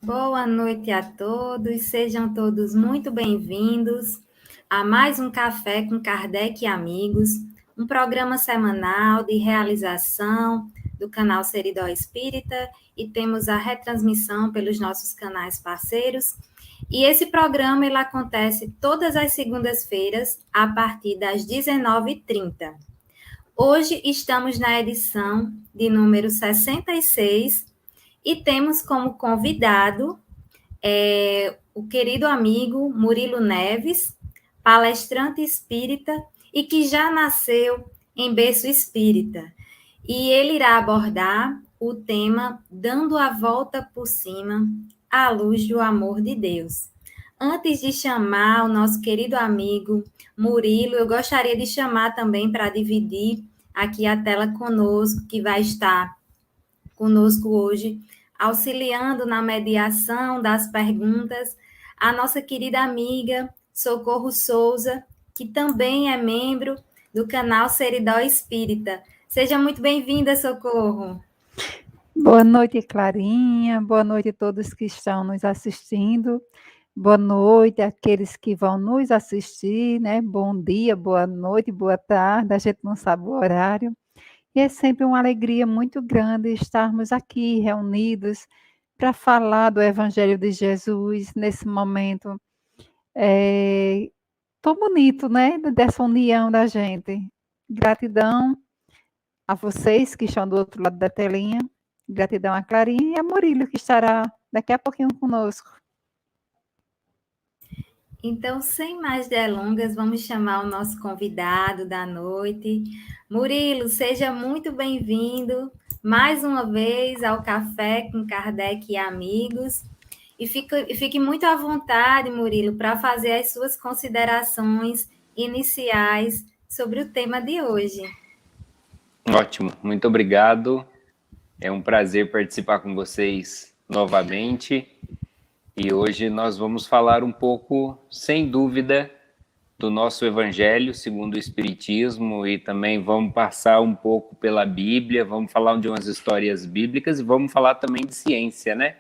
Boa noite a todos, sejam todos muito bem-vindos a mais um Café com Kardec e Amigos, um programa semanal de realização do canal Seridó Espírita e temos a retransmissão pelos nossos canais parceiros. E esse programa ele acontece todas as segundas-feiras a partir das 19h30. Hoje estamos na edição de número 66 e temos como convidado o querido amigo Murilo Neves, palestrante espírita e que já nasceu em berço espírita. E ele irá abordar o tema Dando a Volta por Cima, à luz do amor de Deus. Antes de chamar o nosso querido amigo Murilo, eu gostaria de chamar também para dividir aqui a tela conosco, que vai estar conosco hoje, auxiliando na mediação das perguntas, a nossa querida amiga Socorro Souza, que também é membro do canal Seridó Espírita. Seja muito bem-vinda, Socorro. Boa noite, Clarinha. Boa noite a todos que estão nos assistindo. Boa noite àqueles que vão nos assistir, né? Bom dia, boa noite, boa tarde. A gente não sabe o horário. E é sempre uma alegria muito grande estarmos aqui reunidos para falar do Evangelho de Jesus nesse momento tão bonito, né? Dessa união da gente. Gratidão a vocês que estão do outro lado da telinha. Gratidão a Clarinha e a Murilo, que estará daqui a pouquinho conosco. Então, sem mais delongas, vamos chamar o nosso convidado da noite. Murilo, seja muito bem-vindo mais uma vez ao Café com Kardec e Amigos. E fique muito à vontade, Murilo, para fazer as suas considerações iniciais sobre o tema de hoje. Ótimo, muito obrigado. É um prazer participar com vocês novamente. E hoje nós vamos falar um pouco, sem dúvida, do nosso Evangelho segundo o Espiritismo e também vamos passar um pouco pela Bíblia, vamos falar de umas histórias bíblicas e vamos falar também de ciência, né?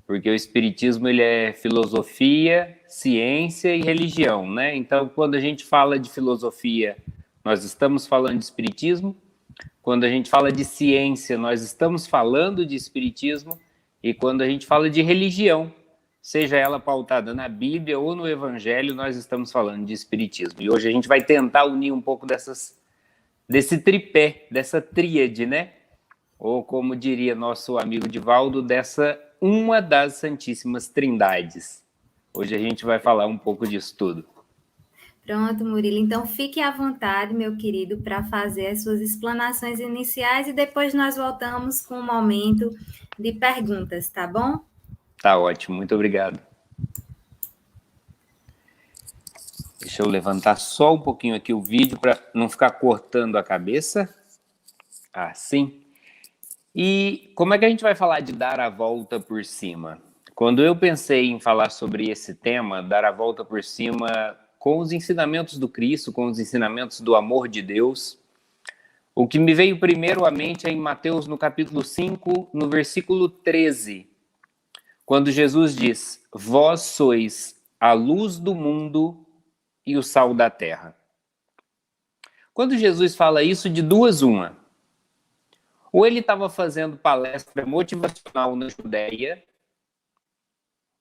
Porque o Espiritismo ele é filosofia, ciência e religião, né? Então, quando a gente fala de filosofia, nós estamos falando de Espiritismo. Quando a gente fala de ciência, nós estamos falando de Espiritismo. E quando a gente fala de religião, seja ela pautada na Bíblia ou no Evangelho, nós estamos falando de Espiritismo. E hoje a gente vai tentar unir um pouco desse tripé, dessa tríade, né? Ou como diria nosso amigo Divaldo, dessa uma das Santíssimas Trindades. Hoje a gente vai falar um pouco disso tudo. Pronto, Murilo. Então, fique à vontade, meu querido, para fazer as suas explanações iniciais e depois nós voltamos com um momento de perguntas, tá bom? Tá ótimo, muito obrigado. Deixa eu levantar só um pouquinho aqui o vídeo para não ficar cortando a cabeça. Assim. E como é que a gente vai falar de dar a volta por cima? Quando eu pensei em falar sobre esse tema, dar a volta por cima com os ensinamentos do Cristo, com os ensinamentos do amor de Deus, o que me veio primeiro à mente é em Mateus, no capítulo 5, no versículo 13, quando Jesus diz: vós sois a luz do mundo e o sal da terra. Quando Jesus fala isso, de duas uma. Ou ele estava fazendo palestra motivacional na Judéia,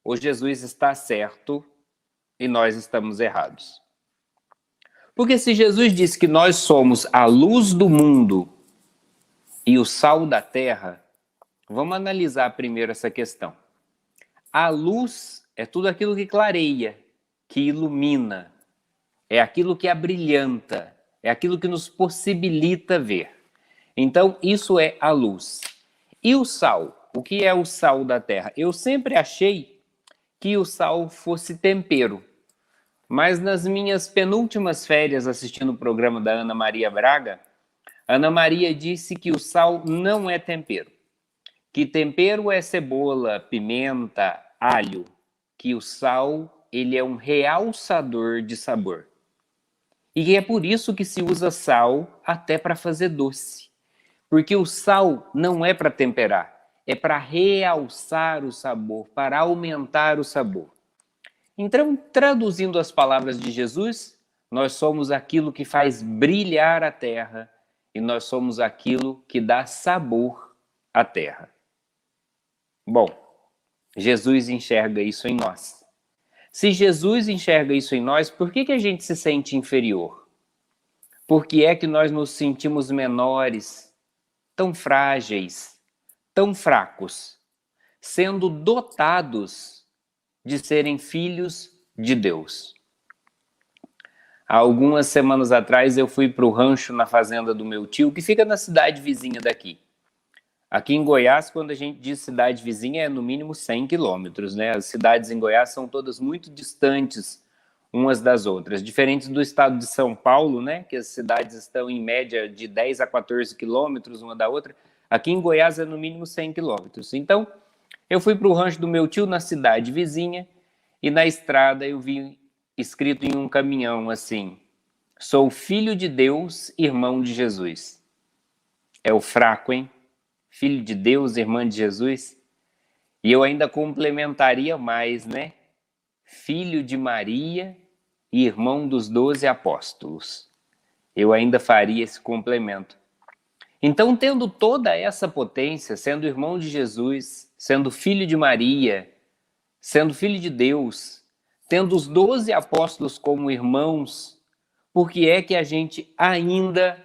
ou Jesus está certo e nós estamos errados. Porque se Jesus disse que nós somos a luz do mundo e o sal da terra, vamos analisar primeiro essa questão. A luz é tudo aquilo que clareia, que ilumina, é aquilo que abrilhanta, é aquilo que nos possibilita ver. Então, isso é a luz. E o sal? O que é o sal da terra? Eu sempre achei que o sal fosse tempero. Mas nas minhas penúltimas férias assistindo o programa da Ana Maria Braga, Ana Maria disse que o sal não é tempero. Que tempero é cebola, pimenta, alho. Que o sal, ele é um realçador de sabor. E é por isso que se usa sal até para fazer doce. Porque o sal não é para temperar, é para realçar o sabor, para aumentar o sabor. Então, traduzindo as palavras de Jesus, nós somos aquilo que faz brilhar a terra e nós somos aquilo que dá sabor à terra. Bom, Jesus enxerga isso em nós. Se Jesus enxerga isso em nós, por que a gente se sente inferior? Por que é que nós nos sentimos menores, tão frágeis, tão fracos, sendo dotados de serem filhos de Deus? Há algumas semanas atrás eu fui para o rancho na fazenda do meu tio, que fica na cidade vizinha daqui. Aqui em Goiás, quando a gente diz cidade vizinha, é no mínimo 100 quilômetros, né? As cidades em Goiás são todas muito distantes umas das outras, diferentes do estado de São Paulo, né? Que as cidades estão em média de 10 a 14 quilômetros uma da outra. Aqui em Goiás é no mínimo 100 quilômetros. Então, eu fui para o rancho do meu tio na cidade vizinha e na estrada eu vi escrito em um caminhão assim: sou filho de Deus, irmão de Jesus. É o fraco, hein? Filho de Deus, irmã de Jesus. E eu ainda complementaria mais, né? Filho de Maria e irmão dos 12 apóstolos. Eu ainda faria esse complemento. Então, tendo toda essa potência, sendo irmão de Jesus, sendo filho de Maria, sendo filho de Deus, tendo os 12 apóstolos como irmãos, por que é que a gente ainda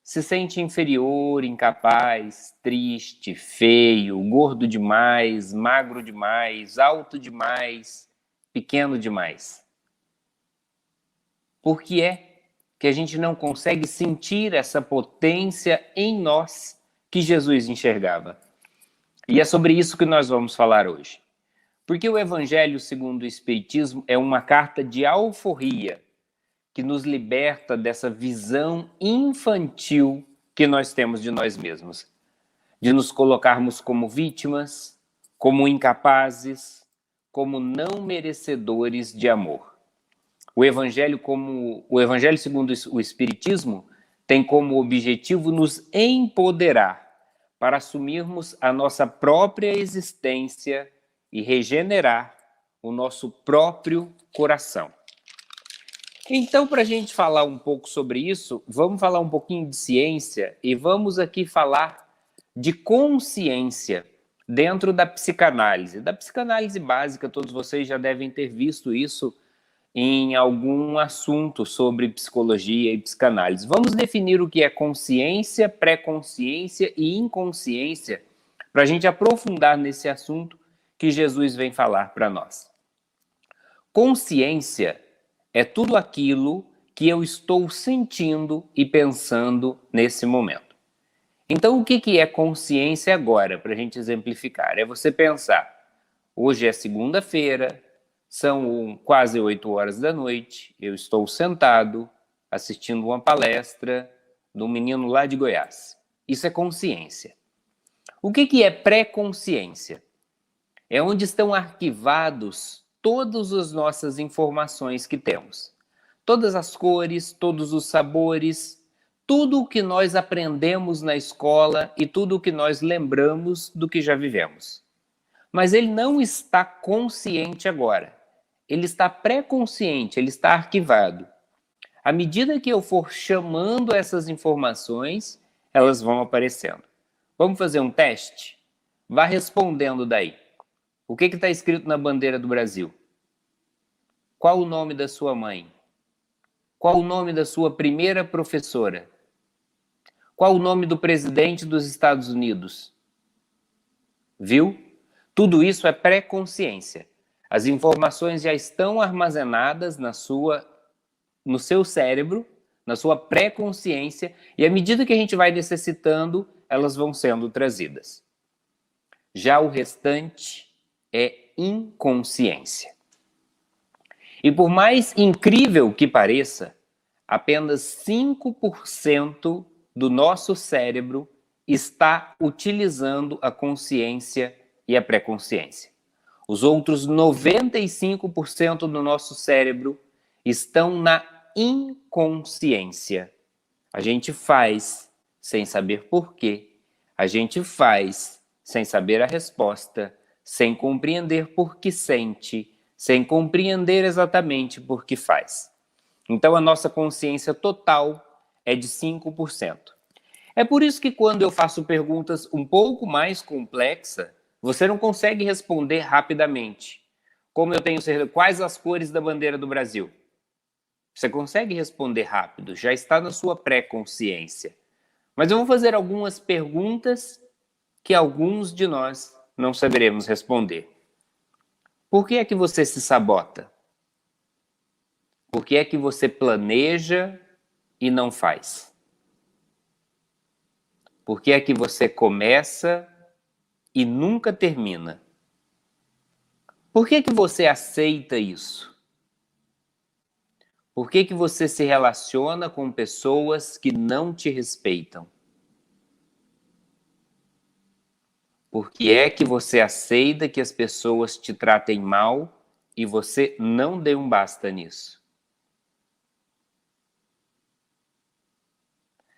se sente inferior, incapaz, triste, feio, gordo demais, magro demais, alto demais, pequeno demais? Por que é que a gente não consegue sentir essa potência em nós que Jesus enxergava? E é sobre isso que nós vamos falar hoje. Porque o Evangelho segundo o Espiritismo é uma carta de alforria que nos liberta dessa visão infantil que nós temos de nós mesmos, de nos colocarmos como vítimas, como incapazes, como não merecedores de amor. O Evangelho segundo o Espiritismo tem como objetivo nos empoderar para assumirmos a nossa própria existência e regenerar o nosso próprio coração. Então, para a gente falar um pouco sobre isso, vamos falar um pouquinho de ciência e vamos aqui falar de consciência dentro da psicanálise. Da psicanálise básica, todos vocês já devem ter visto isso em algum assunto sobre psicologia e psicanálise. Vamos definir o que é consciência, pré-consciência e inconsciência para a gente aprofundar nesse assunto que Jesus vem falar para nós. Consciência é tudo aquilo que eu estou sentindo e pensando nesse momento. Então, o que é consciência agora, para a gente exemplificar? É você pensar, hoje é segunda-feira, são quase 8 horas da noite, eu estou sentado assistindo uma palestra de um menino lá de Goiás. Isso é consciência. O que é pré-consciência? É onde estão arquivados todas as nossas informações que temos. Todas as cores, todos os sabores, tudo o que nós aprendemos na escola e tudo o que nós lembramos do que já vivemos. Mas ele não está consciente agora. Ele está pré-consciente, ele está arquivado. À medida que eu for chamando essas informações, elas vão aparecendo. Vamos fazer um teste? Vá respondendo daí. O que está escrito na bandeira do Brasil? Qual o nome da sua mãe? Qual o nome da sua primeira professora? Qual o nome do presidente dos Estados Unidos? Viu? Tudo isso é pré-consciência. As informações já estão armazenadas no seu cérebro, na sua pré-consciência, e à medida que a gente vai necessitando, elas vão sendo trazidas. Já o restante é inconsciência. E por mais incrível que pareça, apenas 5% do nosso cérebro está utilizando a consciência e a pré-consciência. Os outros 95% do nosso cérebro estão na inconsciência. A gente faz sem saber por quê. A gente faz sem saber a resposta, sem compreender por que sente, sem compreender exatamente por que faz. Então, a nossa consciência total é de 5%. É por isso que quando eu faço perguntas um pouco mais complexas, você não consegue responder rapidamente. Como eu tenho certeza, quais as cores da bandeira do Brasil? Você consegue responder rápido, já está na sua pré-consciência. Mas eu vou fazer algumas perguntas que alguns de nós não saberemos responder. Por que é que você se sabota? Por que é que você planeja e não faz? Por que é que você começa e nunca termina? Por que é que você aceita isso? Por que é que você se relaciona com pessoas que não te respeitam? Por que é que você aceita que as pessoas te tratem mal e você não dê um basta nisso?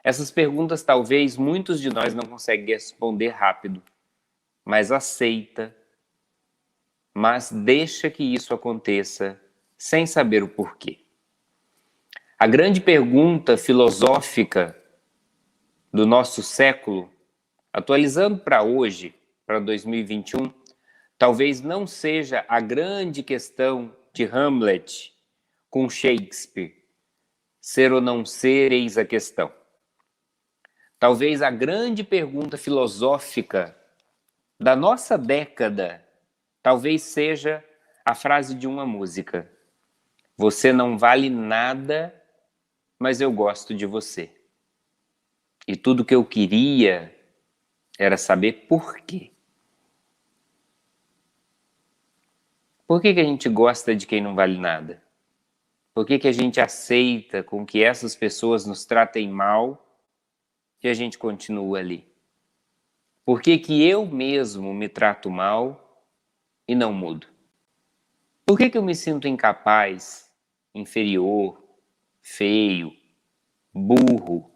Essas perguntas talvez muitos de nós não conseguem responder rápido, mas aceita, mas deixa que isso aconteça sem saber o porquê. A grande pergunta filosófica do nosso século, atualizando para hoje, para 2021, talvez não seja a grande questão de Hamlet com Shakespeare, ser ou não ser, eis a questão. Talvez a grande pergunta filosófica da nossa década, talvez seja a frase de uma música: você não vale nada, mas eu gosto de você. E tudo que eu queria era saber por quê. Por que que a gente gosta de quem não vale nada? Por que que a gente aceita com que essas pessoas nos tratem mal e a gente continua ali? Por que que eu mesmo me trato mal e não mudo? Por que que eu me sinto incapaz, inferior, feio, burro,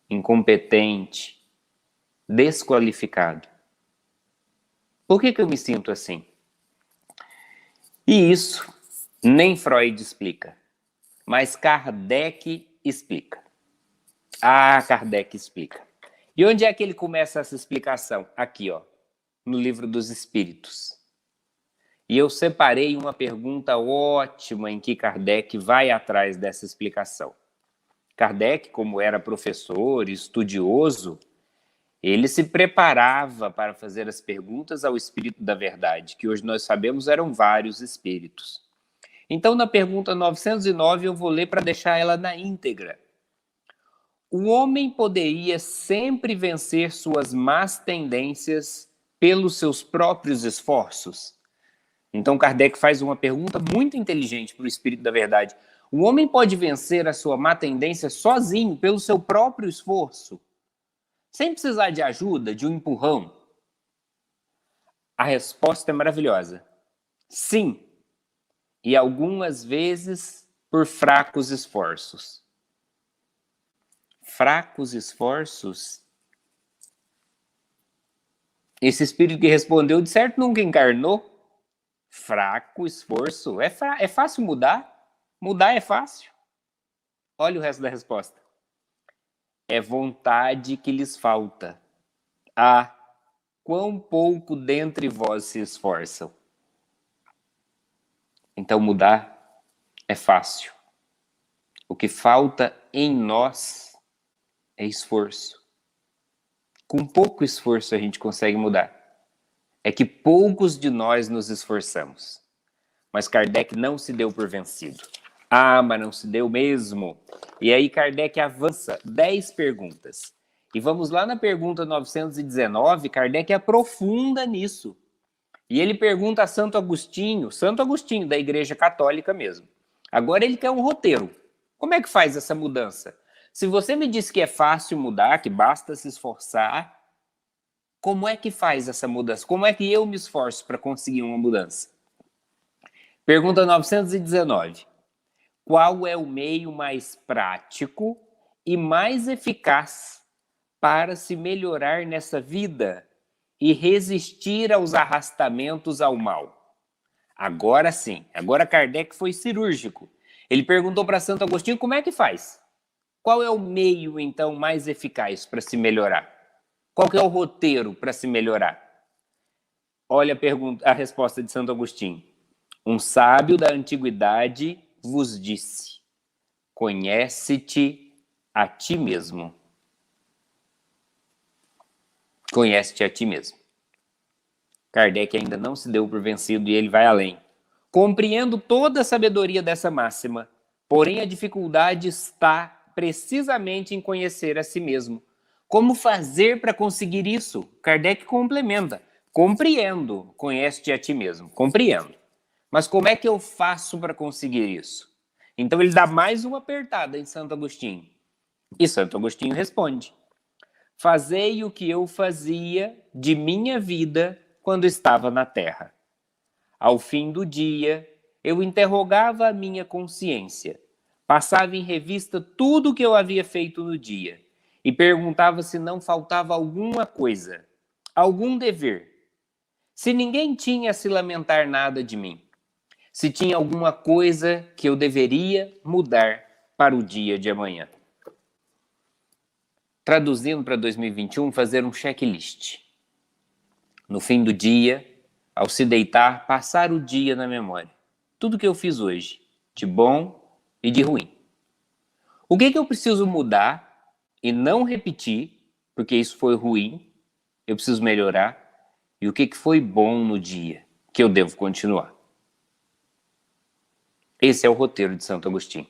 incompetente, desqualificado? Por que que eu me sinto assim? E isso nem Freud explica, mas Kardec explica. Kardec explica. E onde é que ele começa essa explicação? Aqui, ó, no Livro dos Espíritos. E eu separei uma pergunta ótima em que Kardec vai atrás dessa explicação. Kardec, como era professor, estudioso, ele se preparava para fazer as perguntas ao Espírito da Verdade, que hoje nós sabemos eram vários espíritos. Então, na pergunta 909, eu vou ler para deixar ela na íntegra. O homem poderia sempre vencer suas más tendências pelos seus próprios esforços? Então, Kardec faz uma pergunta muito inteligente para o Espírito da Verdade. O homem pode vencer a sua má tendência sozinho, pelo seu próprio esforço, sem precisar de ajuda, de um empurrão? A resposta é maravilhosa. Sim. E algumas vezes por fracos esforços. Fracos esforços? Esse espírito que respondeu, de certo, nunca encarnou. Fraco esforço? É fácil mudar? Mudar é fácil. Olha o resto da resposta. É vontade que lhes falta. Quão pouco dentre vós se esforçam. Então mudar é fácil. O que falta em nós é esforço. Com pouco esforço a gente consegue mudar. É que poucos de nós nos esforçamos. Mas Kardec não se deu por vencido. Mas não se deu mesmo. E aí Kardec avança 10 perguntas. E vamos lá na pergunta 919, Kardec aprofunda nisso. E ele pergunta a Santo Agostinho da Igreja Católica mesmo. Agora ele quer um roteiro. Como é que faz essa mudança? Se você me diz que é fácil mudar, que basta se esforçar, como é que faz essa mudança? Como é que eu me esforço para conseguir uma mudança? Pergunta 919. Qual é o meio mais prático e mais eficaz para se melhorar nessa vida e resistir aos arrastamentos ao mal. Agora sim, agora Kardec foi cirúrgico. Ele perguntou para Santo Agostinho como é que faz. Qual é o meio, então, mais eficaz para se melhorar? Qual que é o roteiro para se melhorar? Olha a resposta de Santo Agostinho. Um sábio da antiguidade vos disse: conhece-te a ti mesmo. Conhece-te a ti mesmo. Kardec ainda não se deu por vencido e ele vai além. Compreendo toda a sabedoria dessa máxima, porém a dificuldade está precisamente em conhecer a si mesmo. Como fazer para conseguir isso? Kardec complementa. Compreendo, conhece-te a ti mesmo. Compreendo. Mas como é que eu faço para conseguir isso? Então ele dá mais uma apertada em Santo Agostinho. E Santo Agostinho responde: fazei o que eu fazia de minha vida quando estava na terra. Ao fim do dia, eu interrogava a minha consciência, passava em revista tudo o que eu havia feito no dia e perguntava se não faltava alguma coisa, algum dever. Se ninguém tinha a se lamentar nada de mim, se tinha alguma coisa que eu deveria mudar para o dia de amanhã. Traduzindo para 2021, fazer um checklist. No fim do dia, ao se deitar, passar o dia na memória. Tudo que eu fiz hoje, de bom e de ruim. O que eu preciso mudar e não repetir, porque isso foi ruim, eu preciso melhorar. E o que foi bom no dia, que eu devo continuar. Esse é o roteiro de Santo Agostinho.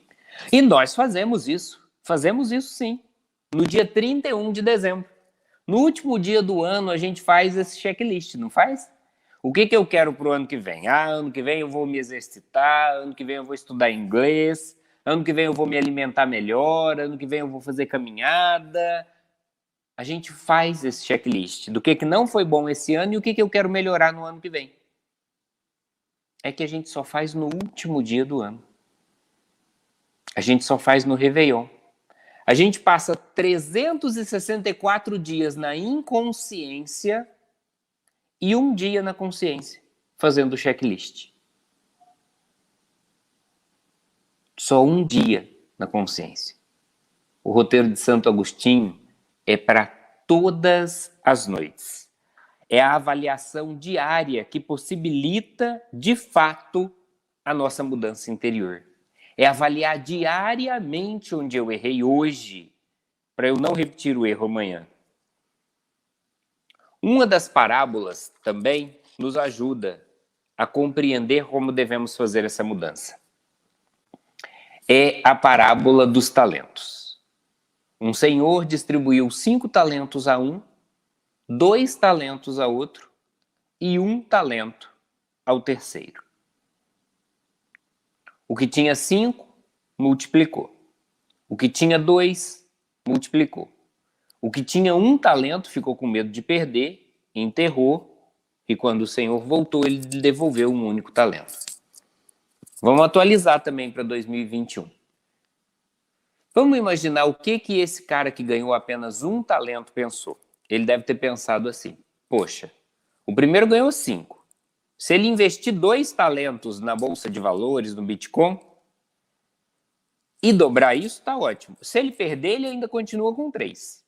E nós fazemos isso sim, no dia 31 de dezembro. No último dia do ano, a gente faz esse checklist, não faz? O que eu quero para o ano que vem? Ano que vem eu vou me exercitar, ano que vem eu vou estudar inglês, ano que vem eu vou me alimentar melhor, ano que vem eu vou fazer caminhada. A gente faz esse checklist do que não foi bom esse ano e o que eu quero melhorar no ano que vem. É que a gente só faz no último dia do ano. A gente só faz no Réveillon. A gente passa 364 dias na inconsciência e um dia na consciência, fazendo o checklist. Só um dia na consciência. O roteiro de Santo Agostinho é para todas as noites. É a avaliação diária que possibilita, de fato, a nossa mudança interior. É avaliar diariamente onde eu errei hoje, para eu não repetir o erro amanhã. Uma das parábolas também nos ajuda a compreender como devemos fazer essa mudança. É a parábola dos talentos. Um senhor distribuiu 5 talentos a um, 2 talentos a outro e 1 talento ao terceiro. O que tinha 5, multiplicou. O que tinha 2, multiplicou. O que tinha 1 talento ficou com medo de perder, enterrou, e quando o Senhor voltou, ele devolveu um único talento. Vamos atualizar também para 2021. Vamos imaginar o que esse cara que ganhou apenas 1 talento pensou. Ele deve ter pensado assim: poxa, o primeiro ganhou 5. Se ele investir 2 talentos na Bolsa de Valores, no Bitcoin, e dobrar isso, tá ótimo. Se ele perder, ele ainda continua com 3.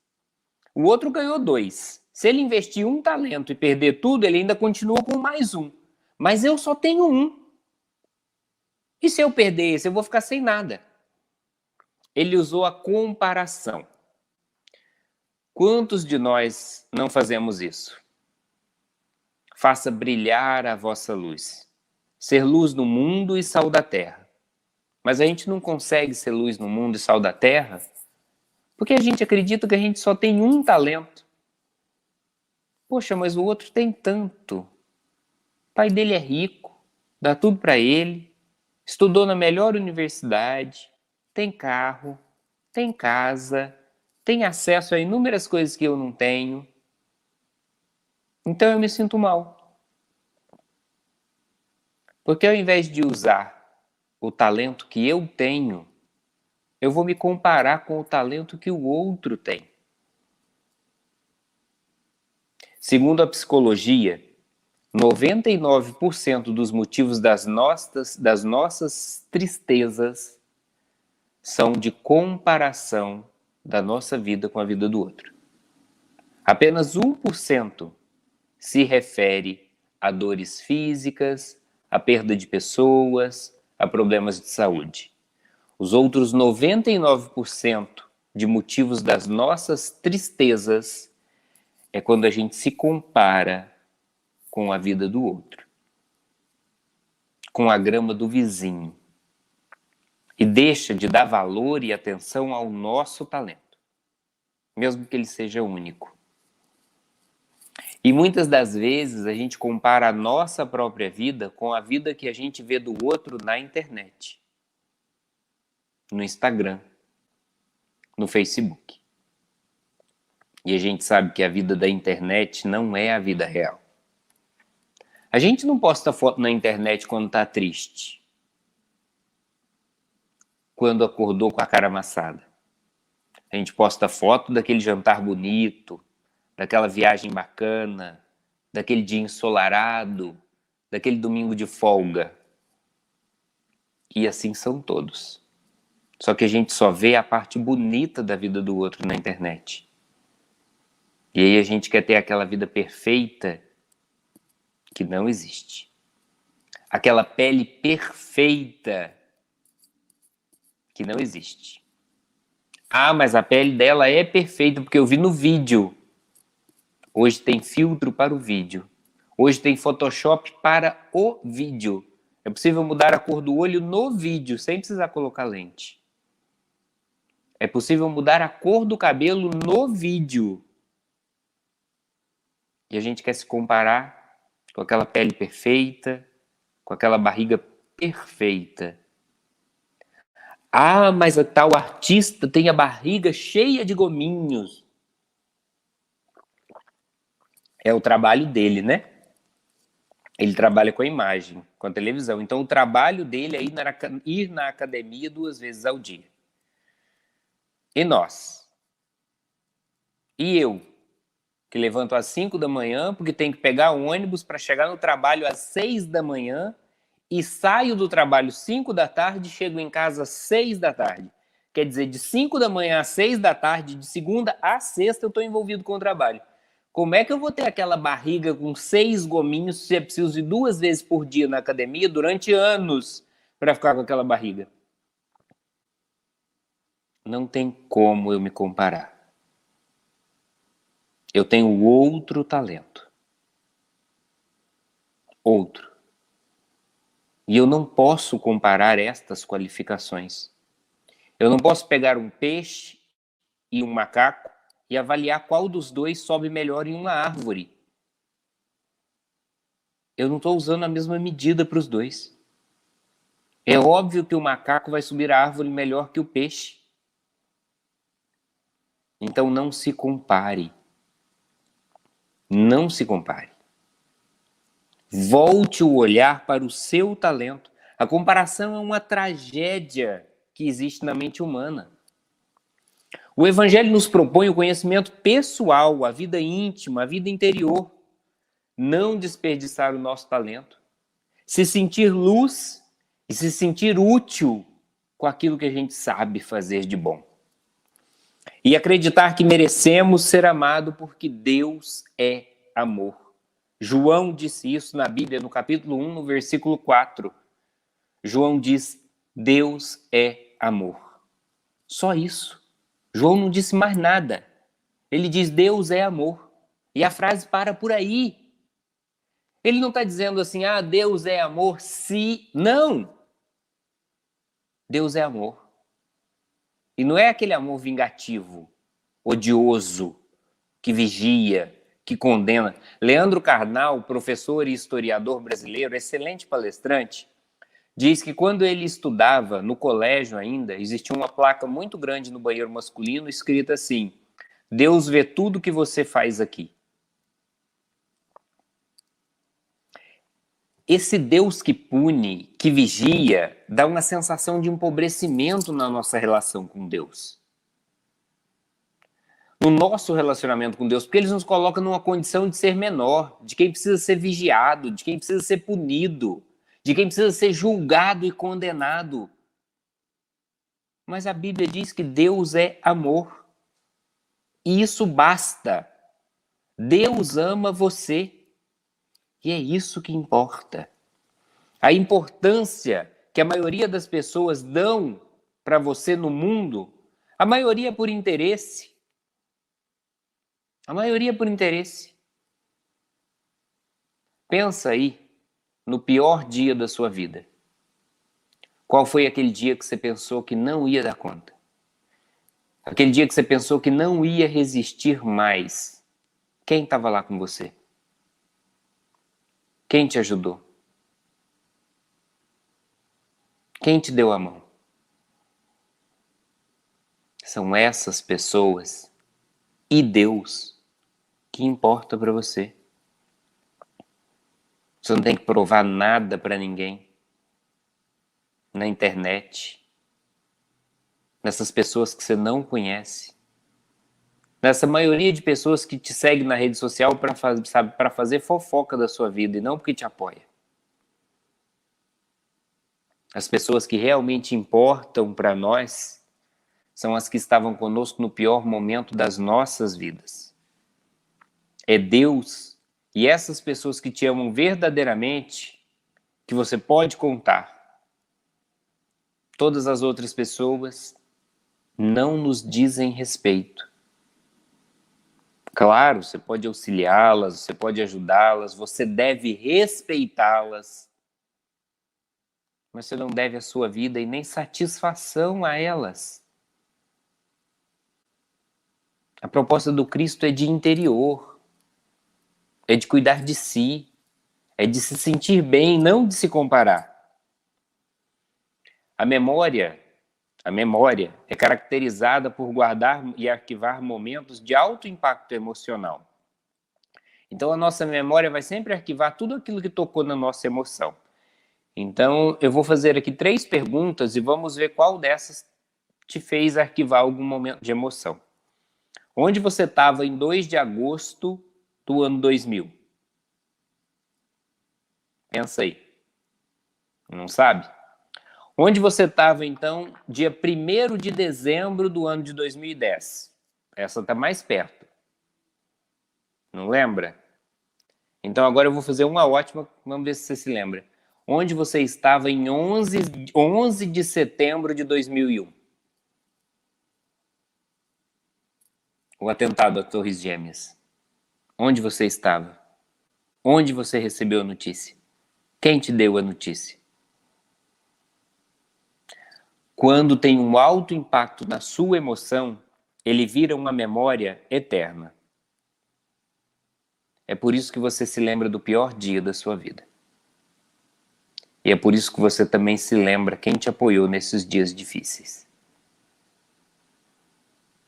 O outro ganhou 2. Se ele investir 1 talento e perder tudo, ele ainda continua com mais 1. Mas eu só tenho 1. E se eu perder esse, eu vou ficar sem nada. Ele usou a comparação. Quantos de nós não fazemos isso? Faça brilhar a vossa luz. Ser luz no mundo e sal da terra. Mas a gente não consegue ser luz no mundo e sal da terra porque a gente acredita que a gente só tem 1 talento. Poxa, mas o outro tem tanto. O pai dele é rico, dá tudo para ele, estudou na melhor universidade, tem carro, tem casa, tem acesso a inúmeras coisas que eu não tenho. Então eu me sinto mal. Porque ao invés de usar o talento que eu tenho, eu vou me comparar com o talento que o outro tem. Segundo a psicologia, 99% dos motivos das nossas tristezas são de comparação da nossa vida com a vida do outro. Apenas 1% se refere a dores físicas, a perda de pessoas, a problemas de saúde. Os outros 99% de motivos das nossas tristezas é quando a gente se compara com a vida do outro, com a grama do vizinho, e deixa de dar valor e atenção ao nosso talento, mesmo que ele seja único. E muitas das vezes a gente compara a nossa própria vida com a vida que a gente vê do outro na internet, no Instagram, no Facebook. E a gente sabe que a vida da internet não é a vida real. A gente não posta foto na internet quando tá triste, quando acordou com a cara amassada. A gente posta foto daquele jantar bonito, daquela viagem bacana, daquele dia ensolarado, daquele domingo de folga. E assim são todos. Só que a gente só vê a parte bonita da vida do outro na internet. E aí a gente quer ter aquela vida perfeita que não existe. Aquela pele perfeita que não existe. Ah, mas a pele dela é perfeita porque eu vi no vídeo. Hoje tem filtro para o vídeo. Hoje tem Photoshop para o vídeo. É possível mudar a cor do olho no vídeo, sem precisar colocar lente. É possível mudar a cor do cabelo no vídeo. E a gente quer se comparar com aquela pele perfeita, com aquela barriga perfeita. Ah, mas a tal artista tem a barriga cheia de gominhos. É o trabalho dele, né? Ele trabalha com a imagem, com a televisão. Então, o trabalho dele é ir na academia 2 vezes ao dia. E nós? E eu? Que levanto às 5 da manhã, porque tenho que pegar o ônibus para chegar no trabalho às 6 da manhã e saio do trabalho 5 da tarde e chego em casa às 6 da tarde. Quer dizer, de 5 da manhã às 6 da tarde, de segunda a sexta, eu estou envolvido com o trabalho. Como é que eu vou ter aquela barriga com 6 gominhos se é preciso ir 2 vezes por dia na academia durante anos para ficar com aquela barriga? Não tem como eu me comparar. Eu tenho outro talento. Outro. E eu não posso comparar estas qualificações. Eu não posso pegar um peixe e um macaco e avaliar qual dos dois sobe melhor em uma árvore. Eu não estou usando a mesma medida para os dois. É óbvio que o macaco vai subir a árvore melhor que o peixe. Então não se compare. Não se compare. Volte o olhar para o seu talento. A comparação é uma tragédia que existe na mente humana. O Evangelho nos propõe o conhecimento pessoal, a vida íntima, a vida interior. Não desperdiçar o nosso talento. Se sentir luz e se sentir útil com aquilo que a gente sabe fazer de bom. E acreditar que merecemos ser amado porque Deus é amor. João disse isso na Bíblia, no capítulo 1, no versículo 4. João diz, Deus é amor. Só isso. João não disse mais nada. Ele diz, Deus é amor. E a frase para por aí. Ele não está dizendo assim, Deus é amor se... Não! Deus é amor. E não é aquele amor vingativo, odioso, que vigia, que condena. Leandro Carnal, professor e historiador brasileiro, excelente palestrante, diz que quando ele estudava no colégio ainda, existia uma placa muito grande no banheiro masculino escrita assim, Deus vê tudo que você faz aqui. Esse Deus que pune, que vigia, dá uma sensação de empobrecimento na nossa relação com Deus. no nosso relacionamento com Deus, porque eles nos colocam numa condição de ser menor, de quem precisa ser vigiado, de quem precisa ser punido, de quem precisa ser julgado e condenado. Mas a Bíblia diz que Deus é amor. E isso basta. Deus ama você. E é isso que importa. A importância que a maioria das pessoas dão para você no mundo, a maioria por interesse. A maioria por interesse. Pensa aí no pior dia da sua vida. Qual foi aquele dia que você pensou que não ia dar conta? Aquele dia que você pensou que não ia resistir mais. Quem estava lá com você? Quem te ajudou? Quem te deu a mão? São essas pessoas e Deus que importa para você. Você não tem que provar nada para ninguém. Na internet. Nessas pessoas que você não conhece. Nessa maioria de pessoas que te seguem na rede social para fazer fofoca da sua vida e não porque te apoia. As pessoas que realmente importam para nós são as que estavam conosco no pior momento das nossas vidas. É Deus e essas pessoas que te amam verdadeiramente que você pode contar. Todas as outras pessoas não nos dizem respeito. Claro, você pode auxiliá-las, você pode ajudá-las, você deve respeitá-las, mas você não deve a sua vida e nem satisfação a elas. A proposta do Cristo é de interior, é de cuidar de si, é de se sentir bem, não de se comparar. A memória é caracterizada por guardar e arquivar momentos de alto impacto emocional. Então a nossa memória vai sempre arquivar tudo aquilo que tocou na nossa emoção. Então eu vou fazer aqui 3 perguntas e vamos ver qual dessas te fez arquivar algum momento de emoção. Onde você estava em 2 de agosto do ano 2000? Pensa aí. Não sabe? Onde você estava, então, dia 1º de dezembro do ano de 2010? Essa está mais perto. Não lembra? Então agora eu vou fazer uma ótima, vamos ver se você se lembra. Onde você estava em 11 de setembro de 2001? O atentado às Torres Gêmeas. Onde você estava? Onde você recebeu a notícia? Quem te deu a notícia? Quando tem um alto impacto na sua emoção, ele vira uma memória eterna. É por isso que você se lembra do pior dia da sua vida. E é por isso que você também se lembra quem te apoiou nesses dias difíceis.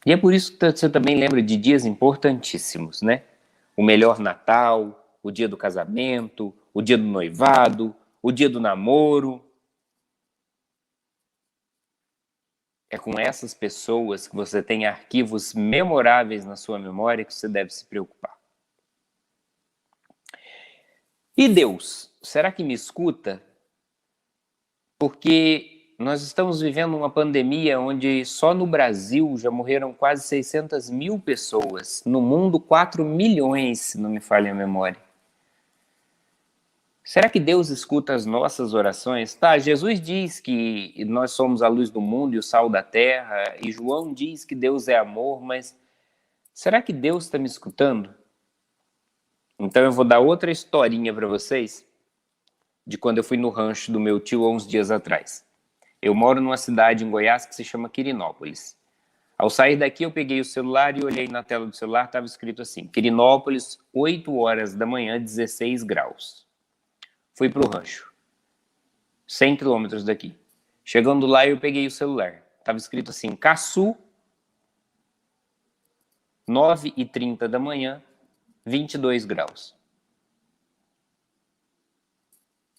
E é por isso que você também lembra de dias importantíssimos, né? O melhor Natal, o dia do casamento, o dia do noivado, o dia do namoro. É com essas pessoas que você tem arquivos memoráveis na sua memória que você deve se preocupar. E Deus, será que me escuta? Porque nós estamos vivendo uma pandemia onde só no Brasil já morreram quase 600 mil pessoas. No mundo, 4 milhões, se não me falha a memória. Será que Deus escuta as nossas orações? Tá, Jesus diz que nós somos a luz do mundo e o sal da terra, e João diz que Deus é amor, mas será que Deus está me escutando? Então eu vou dar outra historinha para vocês de quando eu fui no rancho do meu tio há uns dias atrás. Eu moro numa cidade em Goiás que se chama Quirinópolis. Ao sair daqui eu peguei o celular e olhei na tela do celular, estava escrito assim, Quirinópolis, 8 horas da manhã, 16 graus. Fui para o rancho, 100 quilômetros daqui. Chegando lá, eu peguei o celular. Estava escrito assim, Caçu, 9h30 da manhã, 22 graus.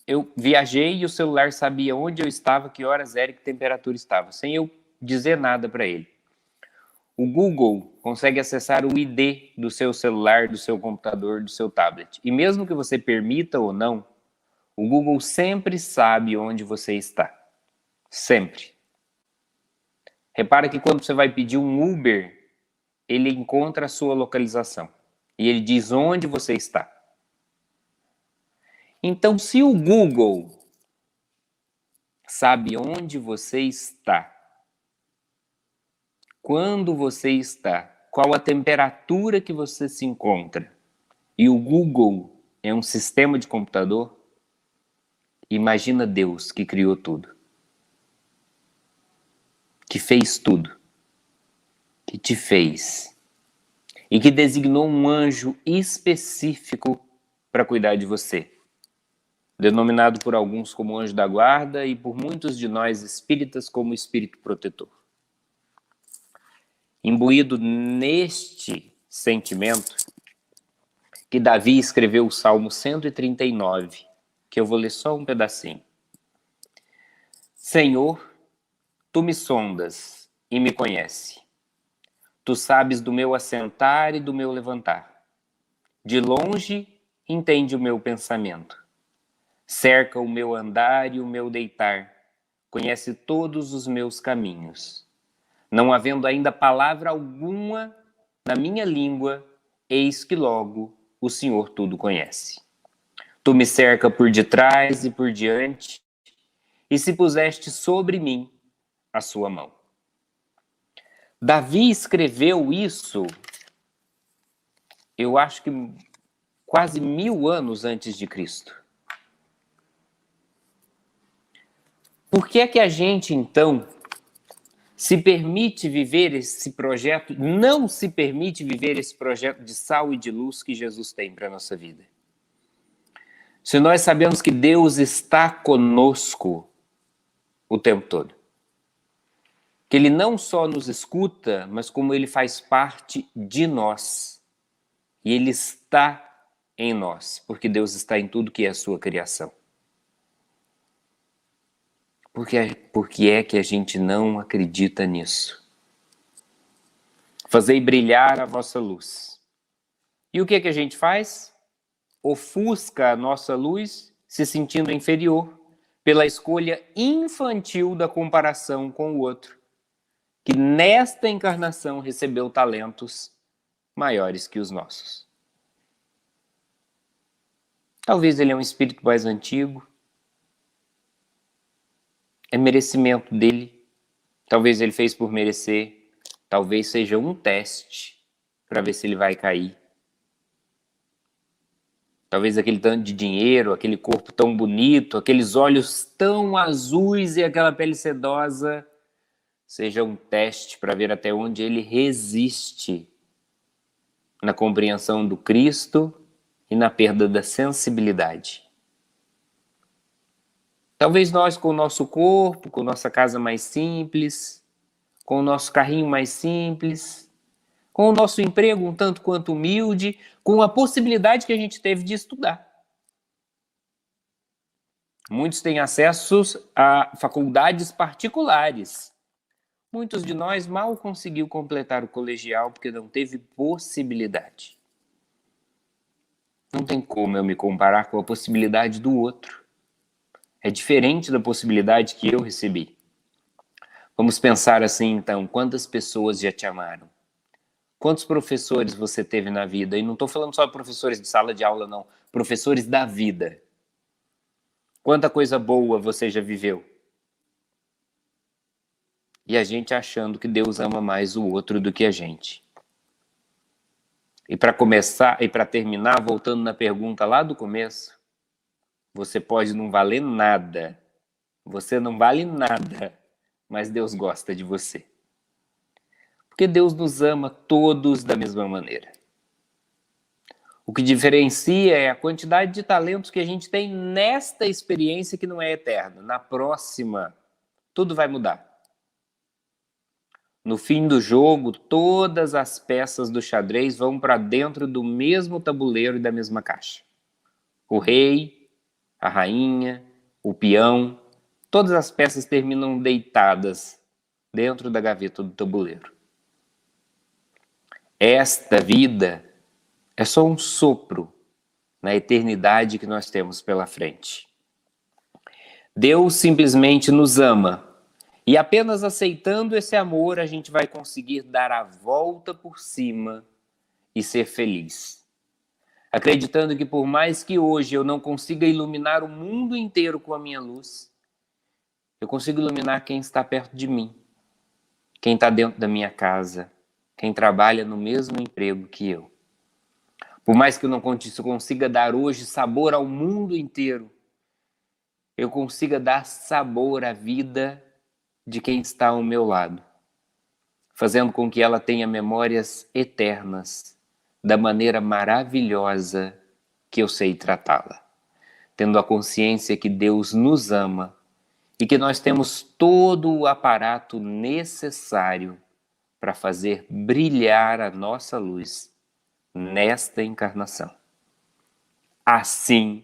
Eu viajei e o celular sabia onde eu estava, que horas era e que temperatura estava, sem eu dizer nada para ele. O Google consegue acessar o ID do seu celular, do seu computador, do seu tablet. E mesmo que você permita ou não, o Google sempre sabe onde você está. Sempre. Repara que quando você vai pedir um Uber, ele encontra a sua localização. E ele diz onde você está. Então, se o Google sabe onde você está, quando você está, qual a temperatura que você se encontra, e o Google é um sistema de computador, imagina Deus que criou tudo, que fez tudo, que te fez, e que designou um anjo específico para cuidar de você, denominado por alguns como anjo da guarda e por muitos de nós espíritas como espírito protetor. Imbuído neste sentimento, que Davi escreveu o Salmo 139, que eu vou ler só um pedacinho. Senhor, tu me sondas e me conhece. Tu sabes do meu assentar e do meu levantar. De longe entende o meu pensamento. Cerca o meu andar e o meu deitar. Conhece todos os meus caminhos. Não havendo ainda palavra alguma na minha língua, eis que logo o Senhor tudo conhece. Tu me cerca por detrás e por diante, e se puseste sobre mim a sua mão. Davi escreveu isso, eu acho que quase 1000 anos antes de Cristo. Por que é que a gente, então, se permite viver esse projeto, não se permite viver esse projeto de sal e de luz que Jesus tem para a nossa vida? Se nós sabemos que Deus está conosco o tempo todo, que Ele não só nos escuta, mas como Ele faz parte de nós, e Ele está em nós, porque Deus está em tudo que é a sua criação. Por que é que a gente não acredita nisso? Fazei brilhar a vossa luz. E o que é que a gente faz? Ofusca a nossa luz, se sentindo inferior, pela escolha infantil da comparação com o outro, que nesta encarnação recebeu talentos maiores que os nossos. Talvez ele é um espírito mais antigo, é merecimento dele, talvez ele fez por merecer, talvez seja um teste para ver se ele vai cair. Talvez aquele tanto de dinheiro, aquele corpo tão bonito, aqueles olhos tão azuis e aquela pele sedosa seja um teste para ver até onde ele resiste na compreensão do Cristo e na perda da sensibilidade. Talvez nós, com o nosso corpo, com nossa casa mais simples, com o nosso carrinho mais simples, com o nosso emprego um tanto quanto humilde, com a possibilidade que a gente teve de estudar. Muitos têm acesso a faculdades particulares. Muitos de nós mal conseguiu completar o colegial porque não teve possibilidade. Não tem como eu me comparar com a possibilidade do outro. É diferente da possibilidade que eu recebi. Vamos pensar assim então, quantas pessoas já te amaram? Quantos professores você teve na vida? E não estou falando só de professores de sala de aula, não. Professores da vida. Quanta coisa boa você já viveu? E a gente achando que Deus ama mais o outro do que a gente. E para começar, e para terminar, voltando na pergunta lá do começo, você pode não valer nada. Você não vale nada, mas Deus gosta de você. Porque Deus nos ama todos da mesma maneira. O que diferencia é a quantidade de talentos que a gente tem nesta experiência que não é eterna. Na próxima, tudo vai mudar. No fim do jogo, todas as peças do xadrez vão para dentro do mesmo tabuleiro e da mesma caixa. O rei, a rainha, o peão, todas as peças terminam deitadas dentro da gaveta do tabuleiro. esta vida é só um sopro na eternidade que nós temos pela frente. Deus simplesmente nos ama e apenas aceitando esse amor a gente vai conseguir dar a volta por cima e ser feliz. Acreditando que por mais que hoje eu não consiga iluminar o mundo inteiro com a minha luz, eu consigo iluminar quem está perto de mim, quem está dentro da minha casa, quem trabalha no mesmo emprego que eu. Por mais que eu não consiga dar hoje sabor ao mundo inteiro, eu consiga dar sabor à vida de quem está ao meu lado, fazendo com que ela tenha memórias eternas da maneira maravilhosa que eu sei tratá-la, tendo a consciência que Deus nos ama e que nós temos todo o aparato necessário para fazer brilhar a nossa luz nesta encarnação. Assim,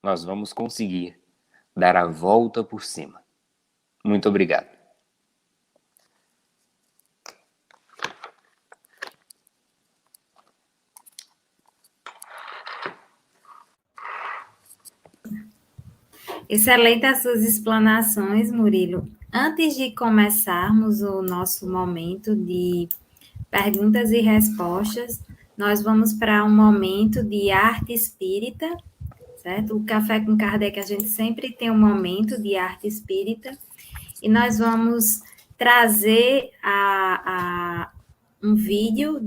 nós vamos conseguir dar a volta por cima. Muito obrigado. Excelente as suas explanações, Murilo. Antes de começarmos o nosso momento de perguntas e respostas, nós vamos para um momento de arte espírita, certo? O Café com Kardec, a gente sempre tem um momento de arte espírita, e nós vamos trazer um vídeo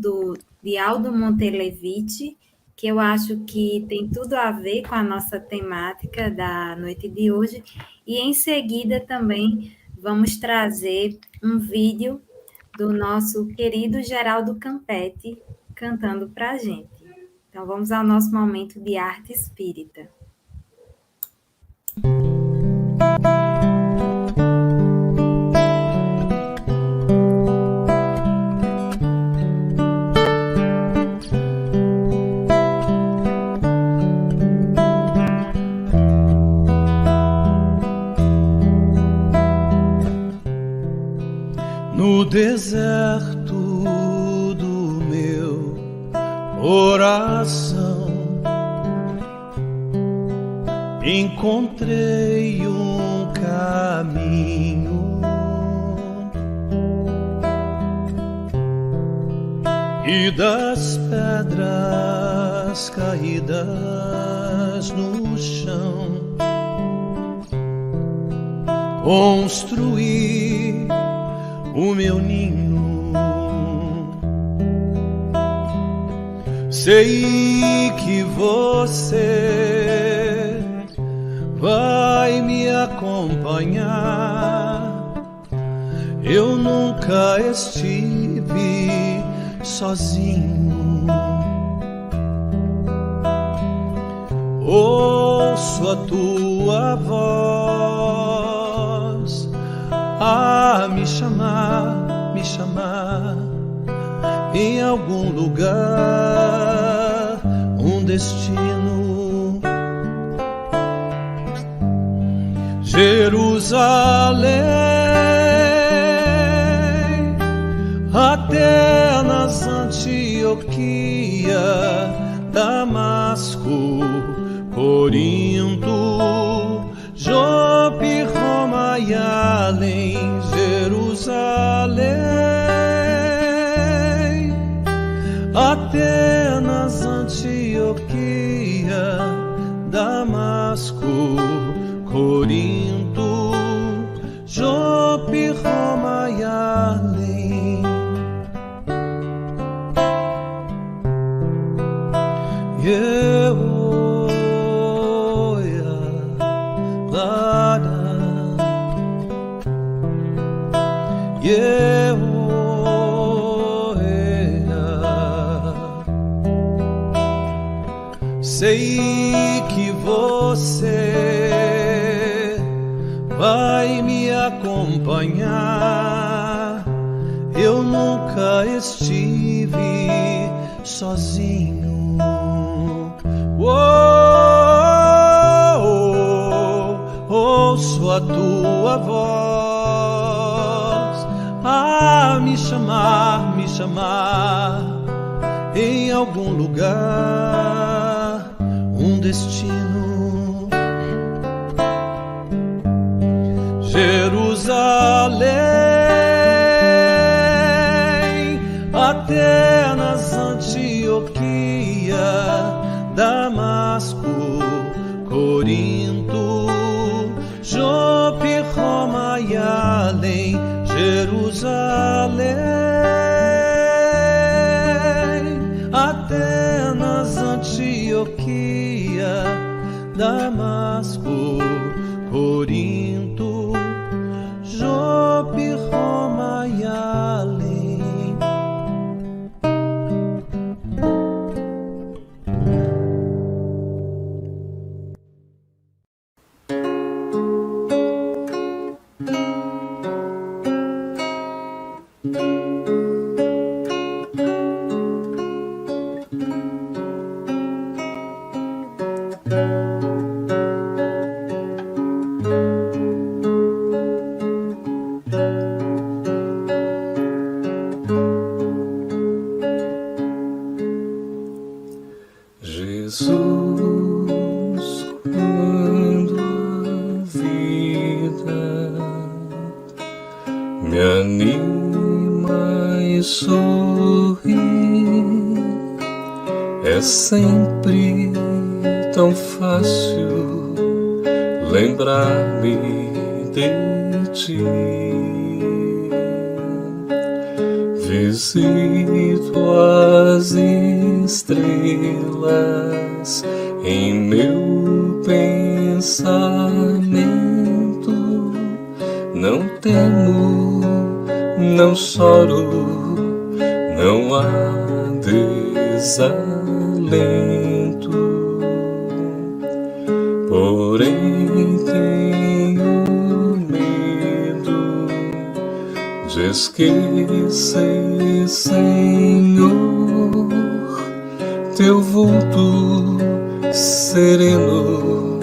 de Aldo Montelevite, que eu acho que tem tudo a ver com a nossa temática da noite de hoje, e em seguida também vamos trazer um vídeo do nosso querido Geraldo Campetti cantando para a gente. Então vamos ao nosso momento de arte espírita. No deserto do meu coração encontrei um caminho e das pedras caídas no chão construí o meu ninho. Sei que você vai me acompanhar. Eu nunca estive sozinho. Ouço a tua voz a me chamar em algum lugar, um destino. Jerusalém, Atenas, Antioquia, Damasco, Corinto, Jope, Roma e além. Jerusalém, Atenas, Antioquia, Damasco, Corinto, Jope, Roma e além. Sei que você vai me acompanhar. Eu nunca estive sozinho. Ouço a tua voz a me chamar em algum lugar, um destino. Jerusalém, Atenas, Antioquia, Damasco, Corinto, Jope, Roma e além. Jerusalém, Atenas, Antioquia, Damasco, Corinto, Jope, Roma e além. Jesus, quando a vida me anima e sorri, é sempre tão fácil lembrar-me de ti. Visito as estrelas em meu pensamento, não temo, não choro, não há desalento, porém tenho medo de esquecer, Senhor, teu vulto sereno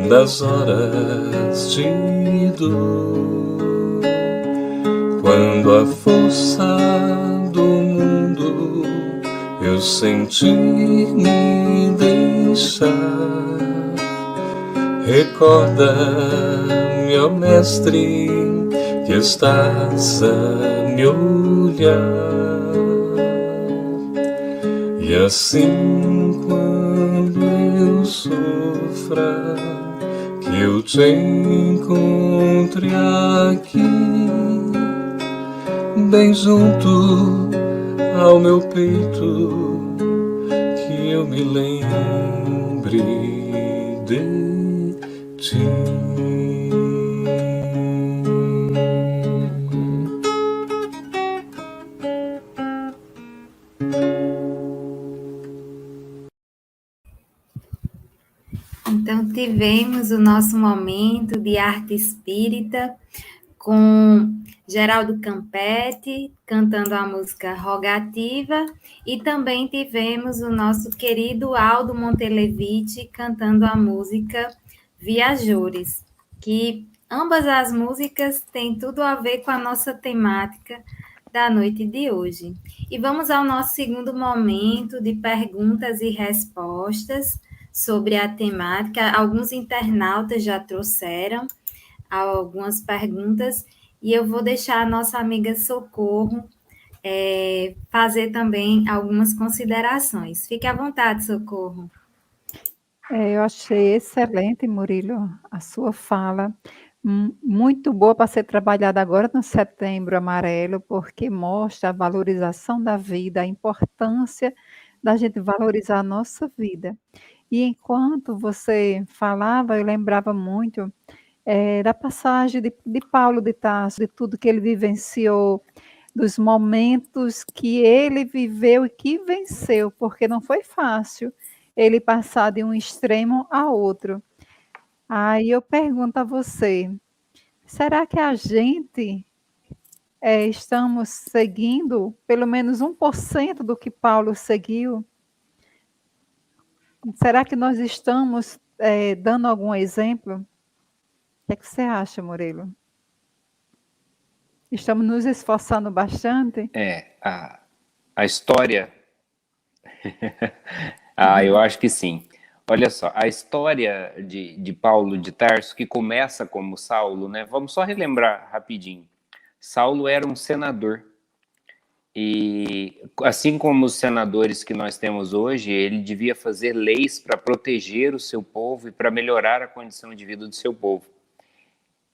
nas horas de dor, quando a força do mundo eu sentir me deixar. Recorda-me, ó Mestre, que estás a me olhar. E assim, quando eu sofra, que eu te encontre aqui, bem junto ao meu peito, que eu me lembre de ti. Então, tivemos o nosso momento de arte espírita com Geraldo Campetti cantando a música Rogativa e também tivemos o nosso querido Aldo Montelevite cantando a música Viajores, que ambas as músicas têm tudo a ver com a nossa temática da noite de hoje. E vamos ao nosso segundo momento de perguntas e respostas sobre a temática. Alguns internautas já trouxeram algumas perguntas e eu vou deixar a nossa amiga Socorro fazer também algumas considerações. Fique à vontade, Socorro. Eu achei excelente, Murilo, a sua fala. Muito boa para ser trabalhada agora no Setembro Amarelo, porque mostra a valorização da vida, a importância da gente valorizar a nossa vida. E enquanto você falava, eu lembrava muito da passagem de Paulo de Tarso, de tudo que ele vivenciou, dos momentos que ele viveu e que venceu, porque não foi fácil ele passar de um extremo a outro. Aí eu pergunto a você, será que a gente estamos seguindo pelo menos 1% do que Paulo seguiu? Será que nós estamos dando algum exemplo? O que é que você acha, Murilo? Estamos nos esforçando bastante? A história Eu acho que sim. Olha só, a história de Paulo de Tarso, que começa como Saulo, né? Vamos só relembrar rapidinho. Saulo era um senador. E assim como os senadores que nós temos hoje, ele devia fazer leis para proteger o seu povo e para melhorar a condição de vida do seu povo.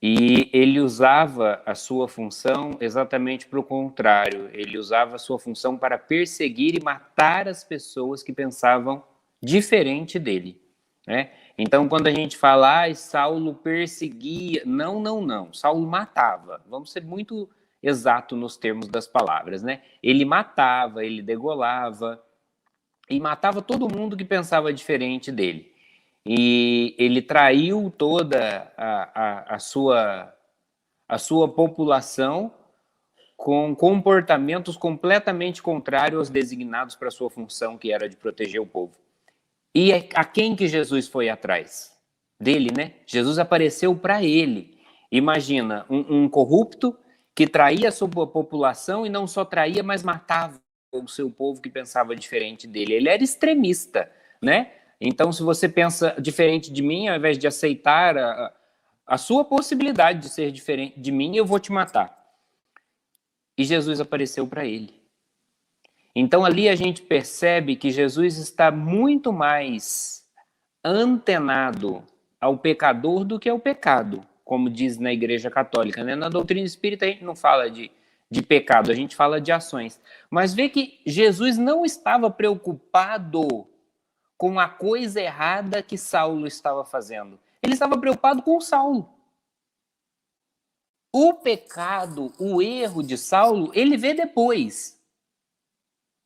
E ele usava a sua função exatamente para o contrário. Ele usava a sua função para perseguir e matar as pessoas que pensavam diferente dele, né? Então, quando a gente fala, Saulo perseguia, não. Saulo matava. Vamos ser muito exato nos termos das palavras, né? Ele matava, ele degolava e matava todo mundo que pensava diferente dele. E ele traiu toda a sua população com comportamentos completamente contrários aos designados para a sua função, que era de proteger o povo. E a quem que Jesus foi atrás? Dele, né? Jesus apareceu para ele. Imagina, um corrupto que traía a sua população e não só traía, mas matava o seu povo que pensava diferente dele. Ele era extremista, né? Então, se você pensa diferente de mim, ao invés de aceitar a sua possibilidade de ser diferente de mim, eu vou te matar. E Jesus apareceu para ele. Então, ali a gente percebe que Jesus está muito mais antenado ao pecador do que ao pecado, como diz na Igreja Católica, né? Na doutrina espírita a gente não fala de pecado, a gente fala de ações. Mas vê que Jesus não estava preocupado com a coisa errada que Saulo estava fazendo. Ele estava preocupado com Saulo. O pecado, o erro de Saulo, ele vê depois.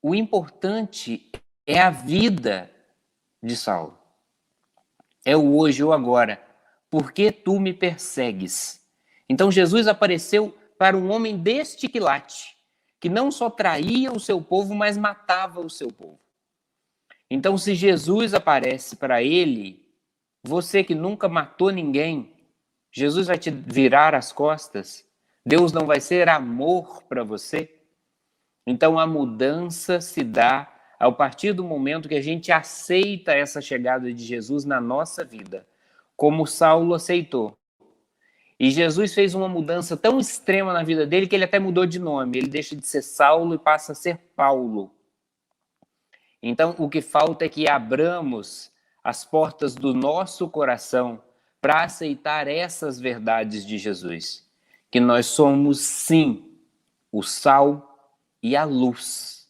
O importante é a vida de Saulo. É o hoje ou agora. Por que tu me persegues? Então Jesus apareceu para um homem deste quilate, que não só traía o seu povo, mas matava o seu povo. Então, se Jesus aparece para ele, você que nunca matou ninguém, Jesus vai te virar as costas? Deus não vai ser amor para você? Então, a mudança se dá a partir do momento que a gente aceita essa chegada de Jesus na nossa vida, como Saulo aceitou. E Jesus fez uma mudança tão extrema na vida dele que ele até mudou de nome. Ele deixa de ser Saulo e passa a ser Paulo. Então, o que falta é que abramos as portas do nosso coração para aceitar essas verdades de Jesus. Que nós somos, sim, o sal e a luz.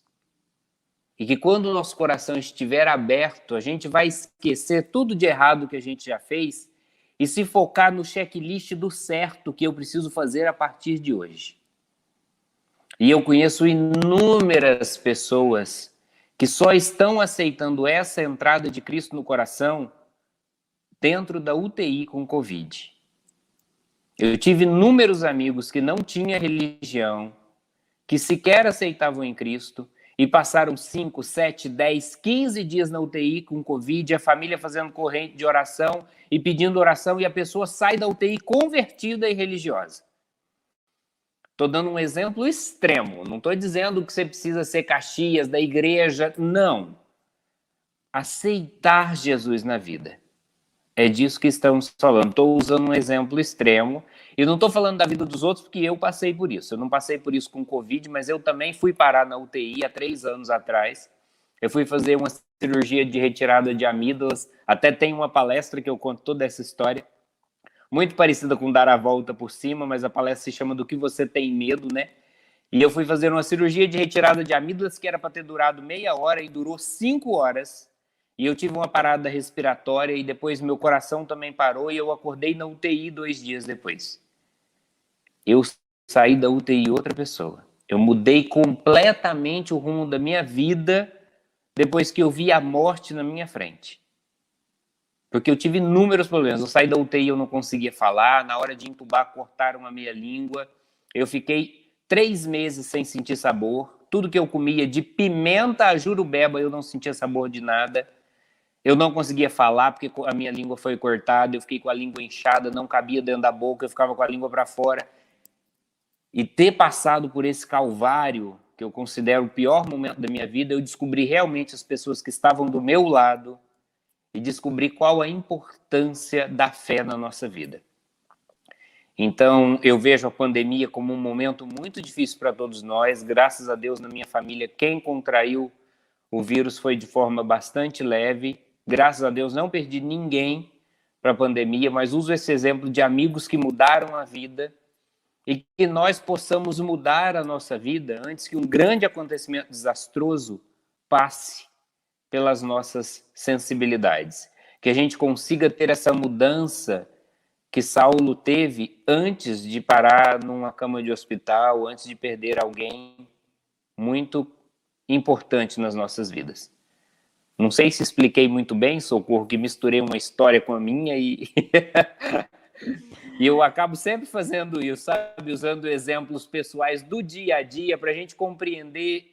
E que quando o nosso coração estiver aberto, a gente vai esquecer tudo de errado que a gente já fez e se focar no checklist do certo que eu preciso fazer a partir de hoje. E eu conheço inúmeras pessoas que só estão aceitando essa entrada de Cristo no coração dentro da UTI com Covid. Eu tive inúmeros amigos que não tinham religião, que sequer aceitavam em Cristo e passaram 5, 7, 10, 15 dias na UTI com Covid, a família fazendo corrente de oração e pedindo oração e a pessoa sai da UTI convertida e religiosa. Estou dando um exemplo extremo, não estou dizendo que você precisa ser Caxias da igreja, não. Aceitar Jesus na vida. É disso que estamos falando. Estou usando um exemplo extremo e não estou falando da vida dos outros porque eu passei por isso. Eu não passei por isso com Covid, mas eu também fui parar na UTI há 3 anos atrás. Eu fui fazer uma cirurgia de retirada de amígdalas. Até tem uma palestra que eu conto toda essa história. Muito parecida com dar a volta por cima, mas a palestra se chama Do que você tem medo, né? E eu fui fazer uma cirurgia de retirada de amígdalas que era para ter durado meia hora e durou 5 horas. E eu tive uma parada respiratória e depois meu coração também parou e eu acordei na UTI 2 dias depois. Eu saí da UTI outra pessoa. Eu mudei completamente o rumo da minha vida depois que eu vi a morte na minha frente. Porque eu tive inúmeros problemas. Eu saí da UTI e eu não conseguia falar. Na hora de entubar, cortaram a minha língua. Eu fiquei 3 meses sem sentir sabor. Tudo que eu comia, de pimenta a jurubeba, eu não sentia sabor de nada. Eu não conseguia falar porque a minha língua foi cortada. Eu fiquei com a língua inchada, não cabia dentro da boca. Eu ficava com a língua para fora. E ter passado por esse calvário que eu considero o pior momento da minha vida, eu descobri realmente as pessoas que estavam do meu lado e descobri qual a importância da fé na nossa vida. Então, eu vejo a pandemia como um momento muito difícil para todos nós. Graças a Deus, na minha família, quem contraiu o vírus foi de forma bastante leve. Graças a Deus, não perdi ninguém para a pandemia, mas uso esse exemplo de amigos que mudaram a vida e que nós possamos mudar a nossa vida antes que um grande acontecimento desastroso passe pelas nossas sensibilidades. Que a gente consiga ter essa mudança que Saulo teve antes de parar numa cama de hospital, antes de perder alguém muito importante nas nossas vidas. Não sei se expliquei muito bem, Socorro, que misturei uma história com a minha e eu acabo sempre fazendo isso, sabe? Usando exemplos pessoais do dia a dia para a gente compreender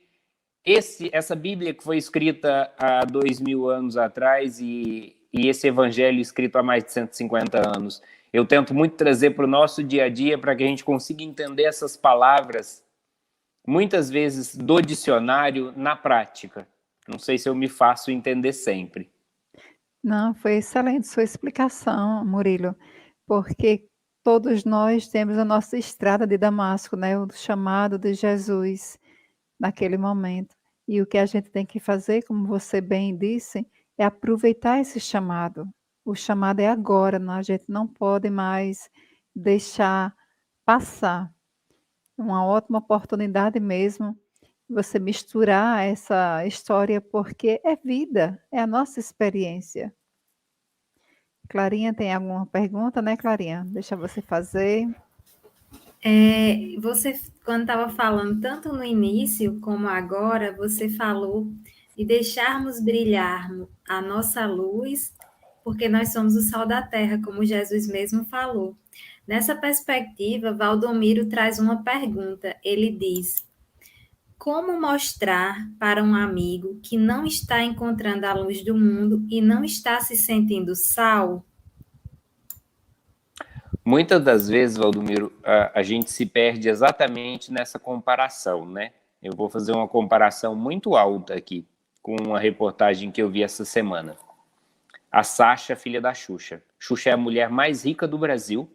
essa Bíblia que foi escrita há 2000 anos atrás e esse evangelho escrito há mais de 150 anos. Eu tento muito trazer para o nosso dia a dia para que a gente consiga entender essas palavras, muitas vezes do dicionário, na prática. Não sei se eu me faço entender sempre. Não, foi excelente sua explicação, Murilo, porque todos nós temos a nossa estrada de Damasco, né? O chamado de Jesus naquele momento. E o que a gente tem que fazer, como você bem disse, é aproveitar esse chamado. O chamado é agora, a gente não pode mais deixar passar. Uma ótima oportunidade mesmo você misturar essa história, porque é vida, é a nossa experiência. Clarinha, tem alguma pergunta, né, Clarinha? Deixa você fazer. Você, quando estava falando, tanto no início como agora, você falou de deixarmos brilhar a nossa luz, porque nós somos o sal da terra, como Jesus mesmo falou. Nessa perspectiva, Valdomiro traz uma pergunta. Ele diz: como mostrar para um amigo que não está encontrando a luz do mundo e não está se sentindo sal? Muitas das vezes, Valdomiro, a gente se perde exatamente nessa comparação, né? Eu vou fazer uma comparação muito alta aqui com uma reportagem que eu vi essa semana. A Sasha, filha da Xuxa. Xuxa é a mulher mais rica do Brasil,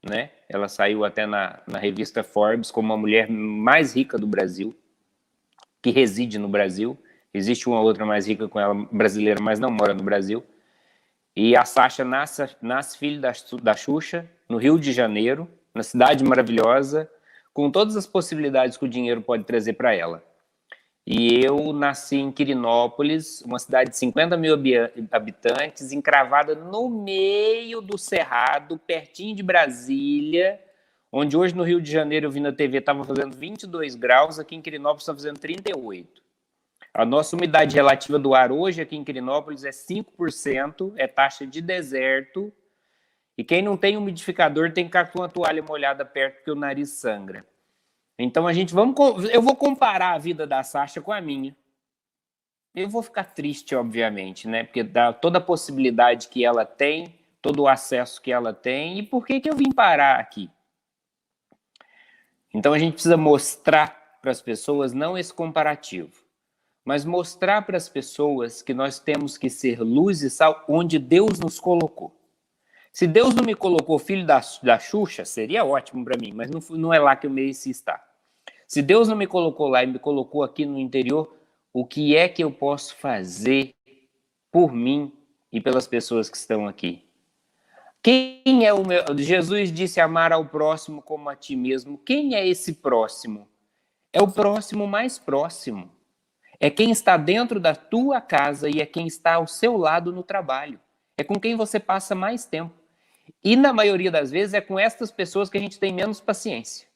né? Ela saiu até na revista Forbes como a mulher mais rica do Brasil, que reside no Brasil. Existe uma outra mais rica com ela, brasileira, mas não mora no Brasil. E a Sasha nasce filha da Xuxa, no Rio de Janeiro, na cidade maravilhosa, com todas as possibilidades que o dinheiro pode trazer para ela. E eu nasci em Quirinópolis, uma cidade de 50 mil habitantes, encravada no meio do Cerrado, pertinho de Brasília, onde hoje no Rio de Janeiro eu vi na TV, estava fazendo 22 graus, aqui em Quirinópolis está fazendo 38. A nossa umidade relativa do ar hoje aqui em Quirinópolis é 5%, é taxa de deserto. E quem não tem umidificador tem que ficar com a toalha molhada perto porque o nariz sangra. Então eu vou comparar a vida da Sasha com a minha. Eu vou ficar triste, obviamente, né? Porque dá toda a possibilidade que ela tem, todo o acesso que ela tem. E por que eu vim parar aqui? Então a gente precisa mostrar para as pessoas não esse comparativo, mas mostrar para as pessoas que nós temos que ser luz e sal onde Deus nos colocou. Se Deus não me colocou filho da Xuxa, seria ótimo para mim, mas não é lá que eu mereci estar. Se Deus não me colocou lá e me colocou aqui no interior, o que é que eu posso fazer por mim e pelas pessoas que estão aqui? Quem é o meu? Jesus disse amar ao próximo como a ti mesmo. Quem é esse próximo? É o próximo mais próximo. É quem está dentro da tua casa e é quem está ao seu lado no trabalho. É com quem você passa mais tempo. E na maioria das vezes é com estas pessoas que a gente tem menos paciência.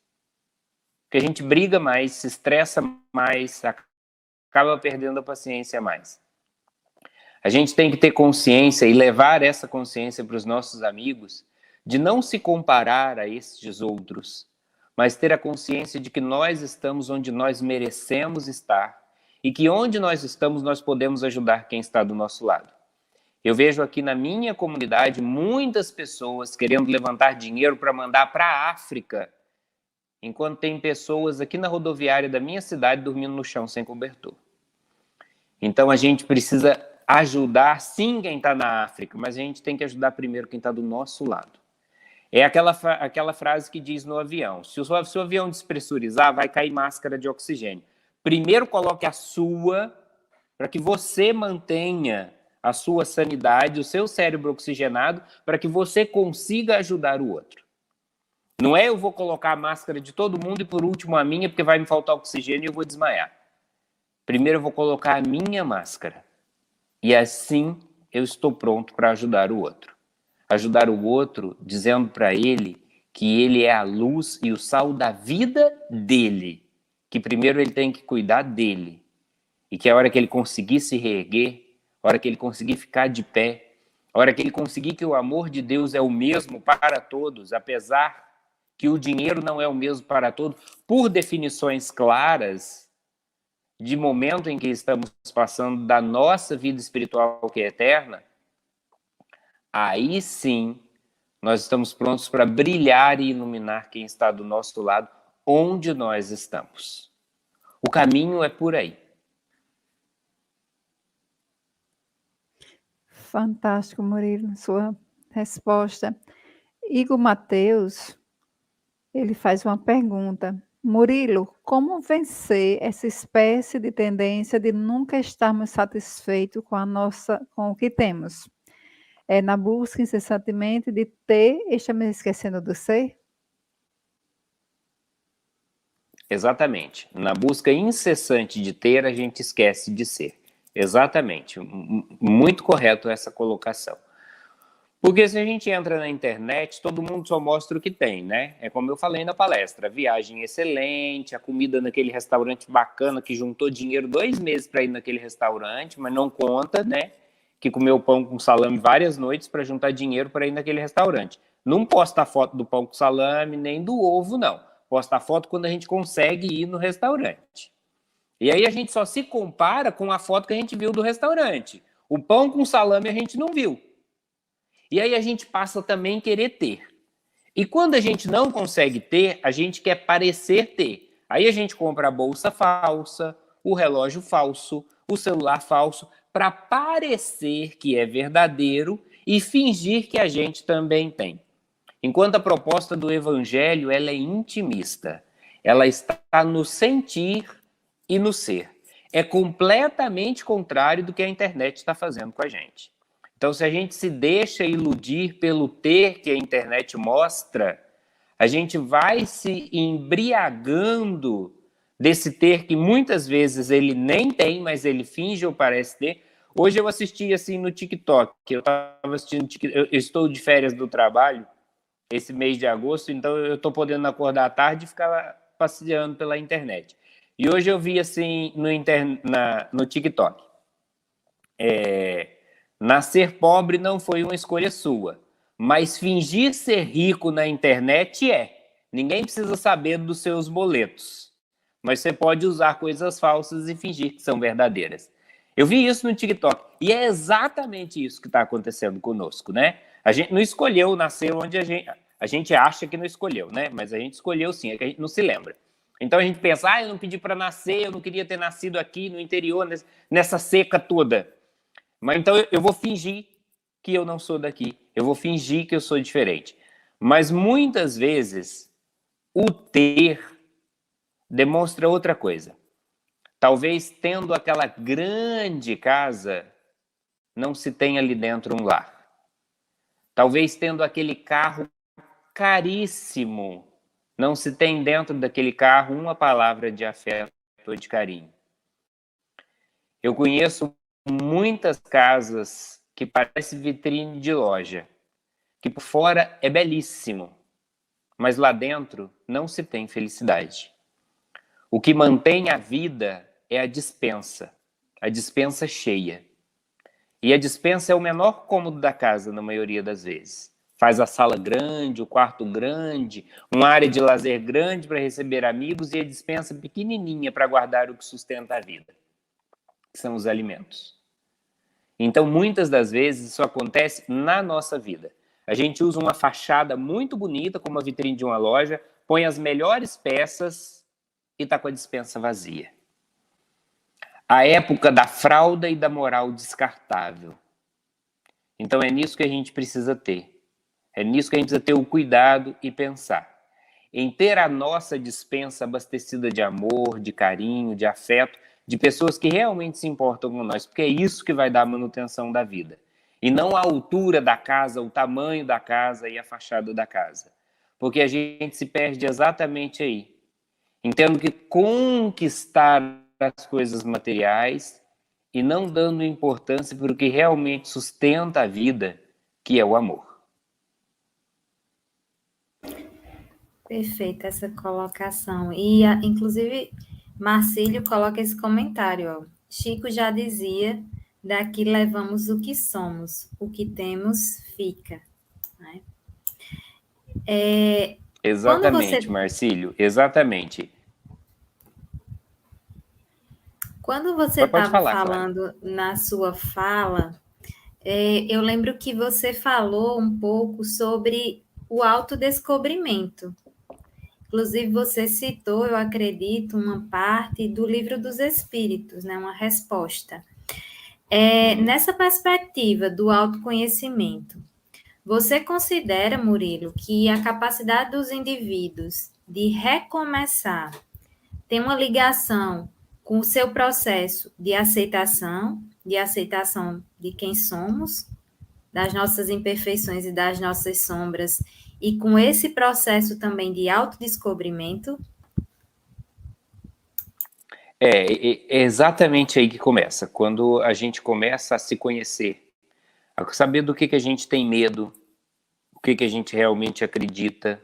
Que a gente briga mais, se estressa mais, acaba perdendo a paciência mais. A gente tem que ter consciência e levar essa consciência para os nossos amigos de não se comparar a estes outros, mas ter a consciência de que nós estamos onde nós merecemos estar e que onde nós estamos nós podemos ajudar quem está do nosso lado. Eu vejo aqui na minha comunidade muitas pessoas querendo levantar dinheiro para mandar para a África enquanto tem pessoas aqui na rodoviária da minha cidade dormindo no chão sem cobertor. Então a gente precisa ajudar, sim, quem está na África, mas a gente tem que ajudar primeiro quem está do nosso lado. É aquela frase que diz no avião: se o avião despressurizar, vai cair máscara de oxigênio. Primeiro coloque a sua, para que você mantenha a sua sanidade, o seu cérebro oxigenado, para que você consiga ajudar o outro. Não é eu vou colocar a máscara de todo mundo e por último a minha, porque vai me faltar oxigênio e eu vou desmaiar. Primeiro eu vou colocar a minha máscara. E assim eu estou pronto para ajudar o outro. Ajudar o outro dizendo para ele que ele é a luz e o sal da vida dele. Que primeiro ele tem que cuidar dele. E que a hora que ele conseguir se reerguer, a hora que ele conseguir ficar de pé, a hora que ele conseguir que o amor de Deus é o mesmo para todos, apesar que o dinheiro não é o mesmo para todos, por definições claras de momento em que estamos passando da nossa vida espiritual que é eterna, aí sim nós estamos prontos para brilhar e iluminar quem está do nosso lado, onde nós estamos. O caminho é por aí. Fantástico, Murilo, sua resposta. Igor Mateus, ele faz uma pergunta. Murilo, como vencer essa espécie de tendência de nunca estarmos satisfeitos com o que temos? É na busca incessantemente de ter, estamos esquecendo do ser? Exatamente. Na busca incessante de ter, a gente esquece de ser. Exatamente. Muito correto essa colocação. Porque se a gente entra na internet, todo mundo só mostra o que tem, né? É como eu falei na palestra, viagem excelente, a comida naquele restaurante bacana que juntou dinheiro 2 meses para ir naquele restaurante, mas não conta, né? Que comeu pão com salame várias noites para juntar dinheiro para ir naquele restaurante. Não posta a foto do pão com salame, nem do ovo, não. Posta a foto quando a gente consegue ir no restaurante. E aí a gente só se compara com a foto que a gente viu do restaurante. O pão com salame a gente não viu. E aí a gente passa também a querer ter. E quando a gente não consegue ter, a gente quer parecer ter. Aí a gente compra a bolsa falsa, o relógio falso, o celular falso, para parecer que é verdadeiro e fingir que a gente também tem. Enquanto a proposta do Evangelho ela é intimista. Ela está no sentir e no ser. É completamente contrário do que a internet está fazendo com a gente. Então, se a gente se deixa iludir pelo ter que a internet mostra, a gente vai se embriagando desse ter que muitas vezes ele nem tem, mas ele finge ou parece ter. Hoje eu assisti assim no TikTok, eu estava assistindo, eu estou de férias do trabalho esse mês de agosto, então eu estou podendo acordar à tarde e ficar passeando pela internet. E hoje eu vi assim no TikTok, nascer pobre não foi uma escolha sua, mas fingir ser rico na internet é. Ninguém precisa saber dos seus boletos, mas você pode usar coisas falsas e fingir que são verdadeiras. Eu vi isso no TikTok e é exatamente isso que está acontecendo conosco, né? A gente não escolheu nascer onde a gente acha que não escolheu, né? Mas a gente escolheu sim, é que a gente não se lembra. Então a gente pensa, eu não pedi para nascer, eu não queria ter nascido aqui no interior, nessa seca toda. Mas então eu vou fingir que eu não sou daqui, eu vou fingir que eu sou diferente. Mas muitas vezes o ter demonstra outra coisa. Talvez tendo aquela grande casa, não se tenha ali dentro um lar. Talvez tendo aquele carro caríssimo, não se tem dentro daquele carro uma palavra de afeto ou de carinho. Eu conheço muitas casas que parecem vitrine de loja, que por fora é belíssimo, mas lá dentro não se tem felicidade. O que mantém a vida é a despensa cheia. E a despensa é o menor cômodo da casa, na maioria das vezes. Faz a sala grande, o quarto grande, uma área de lazer grande para receber amigos e a despensa pequenininha para guardar o que sustenta a vida, que são os alimentos. Então, muitas das vezes, isso acontece na nossa vida. A gente usa uma fachada muito bonita, como a vitrine de uma loja, põe as melhores peças e está com a despensa vazia. A época da fralda e da moral descartável. Então é nisso que a gente precisa ter. É nisso que a gente precisa ter o cuidado e pensar. Em ter a nossa despensa abastecida de amor, de carinho, de afeto, de pessoas que realmente se importam com nós, porque é isso que vai dar a manutenção da vida. E não a altura da casa, o tamanho da casa e a fachada da casa. Porque a gente se perde exatamente aí. Entendo que conquistar as coisas materiais e não dando importância para o que realmente sustenta a vida, que é o amor. Perfeita essa colocação. E, inclusive, Marcílio coloca esse comentário, ó. Chico já dizia, daqui levamos o que somos, o que temos fica. Né? Exatamente, Marcílio, exatamente. Quando você Pode estava falar, falando na sua fala, eu lembro que você falou um pouco sobre o autodescobrimento. Inclusive, você citou, eu acredito, uma parte do Livro dos Espíritos, né? Uma resposta. Nessa perspectiva do autoconhecimento, você considera, Murilo, que a capacidade dos indivíduos de recomeçar tem uma ligação com o seu processo de aceitação de quem somos, das nossas imperfeições e das nossas sombras, e com esse processo também de autodescobrimento? É exatamente aí que começa, quando a gente começa a se conhecer, a saber do que a gente tem medo, o que a gente realmente acredita,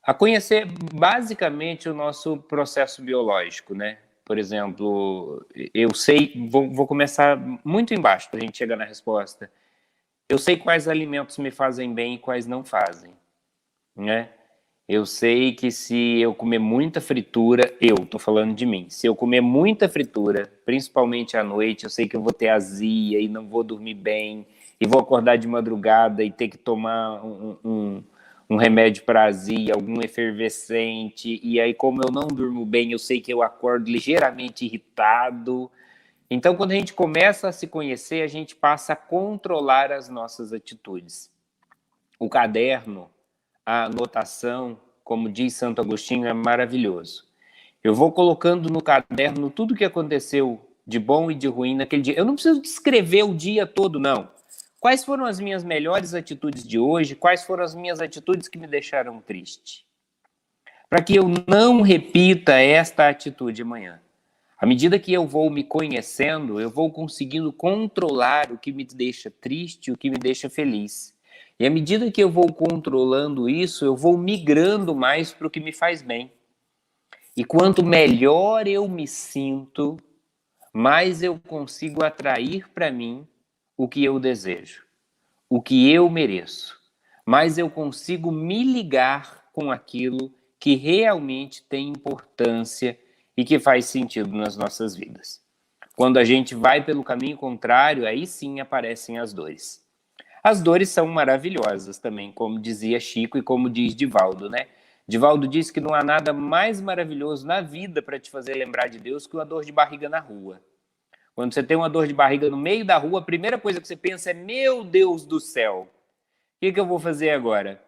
a conhecer basicamente o nosso processo biológico, né? Por exemplo, eu sei, vou começar muito embaixo para a gente chegar na resposta. Eu sei quais alimentos me fazem bem e quais não fazem, né? Eu sei que se eu comer muita fritura, eu tô falando de mim, se eu comer muita fritura, principalmente à noite, eu sei que eu vou ter azia e não vou dormir bem, e vou acordar de madrugada e ter que tomar um remédio para azia, algum efervescente, e aí como eu não durmo bem, eu sei que eu acordo ligeiramente irritado. Então, quando a gente começa a se conhecer, a gente passa a controlar as nossas atitudes. O caderno, a anotação, como diz Santo Agostinho, é maravilhoso. Eu vou colocando no caderno tudo o que aconteceu de bom e de ruim naquele dia. Eu não preciso descrever o dia todo, não. Quais foram as minhas melhores atitudes de hoje? Quais foram as minhas atitudes que me deixaram triste? Para que eu não repita esta atitude amanhã. À medida que eu vou me conhecendo, eu vou conseguindo controlar o que me deixa triste, o que me deixa feliz. E à medida que eu vou controlando isso, eu vou migrando mais para o que me faz bem. E quanto melhor eu me sinto, mais eu consigo atrair para mim o que eu desejo, o que eu mereço. Mais eu consigo me ligar com aquilo que realmente tem importância e que faz sentido nas nossas vidas. Quando a gente vai pelo caminho contrário, aí sim aparecem as dores. As dores são maravilhosas também, como dizia Chico e como diz Divaldo, né? Divaldo diz que não há nada mais maravilhoso na vida para te fazer lembrar de Deus que uma dor de barriga na rua. Quando você tem uma dor de barriga no meio da rua, a primeira coisa que você pensa é: meu Deus do céu, o que eu vou fazer agora?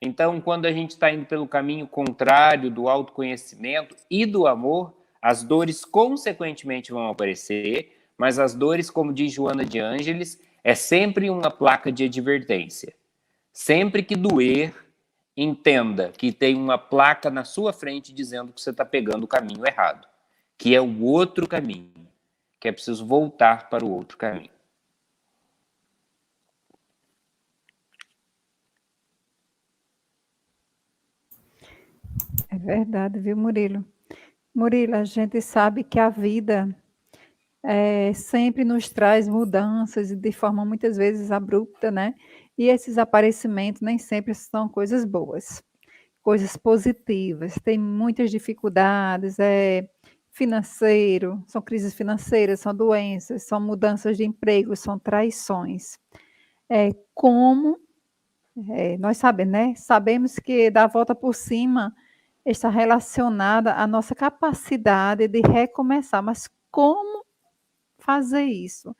Então, quando a gente está indo pelo caminho contrário do autoconhecimento e do amor, as dores consequentemente vão aparecer, mas as dores, como diz Joana de Ângeles, é sempre uma placa de advertência. Sempre que doer, entenda que tem uma placa na sua frente dizendo que você está pegando o caminho errado, que é o outro caminho, que é preciso voltar para o outro caminho. É verdade, viu, Murilo? Murilo, a gente sabe que a vida sempre nos traz mudanças e de forma muitas vezes abrupta, né? E esses aparecimentos nem sempre são coisas boas, coisas positivas. Tem muitas dificuldades, financeiro, são crises financeiras, são doenças, são mudanças de emprego, são traições. Como Nós sabemos, né? Sabemos que dar a volta por cima está relacionada à nossa capacidade de recomeçar, mas como fazer isso?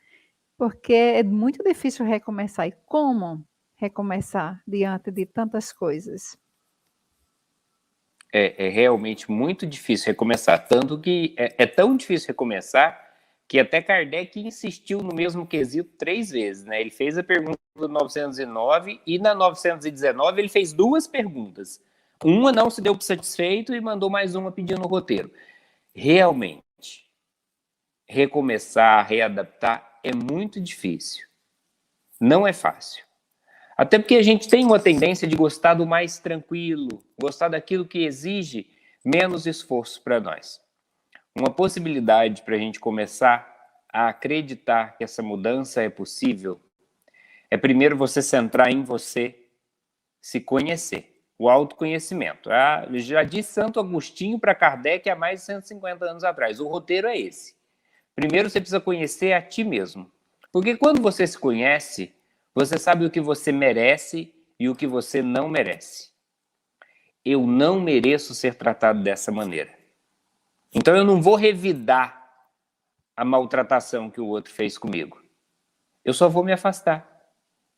Porque é muito difícil recomeçar. E como recomeçar diante de tantas coisas? É realmente muito difícil recomeçar, tanto que é tão difícil recomeçar que até Kardec insistiu no mesmo quesito 3 vezes, né? Ele fez a pergunta do 909 e na 919 ele fez 2 perguntas. Uma não se deu por satisfeito e mandou mais uma pedindo o roteiro. Realmente, recomeçar, readaptar é muito difícil. Não é fácil. Até porque a gente tem uma tendência de gostar do mais tranquilo, gostar daquilo que exige menos esforço para nós. Uma possibilidade para a gente começar a acreditar que essa mudança é possível é primeiro você centrar em você, se conhecer, o autoconhecimento. Já disse Santo Agostinho para Kardec há mais de 150 anos atrás, o roteiro é esse. Primeiro você precisa conhecer a ti mesmo. Porque quando você se conhece, você sabe o que você merece e o que você não merece. Eu não mereço ser tratado dessa maneira. Então eu não vou revidar a maltratação que o outro fez comigo. Eu só vou me afastar.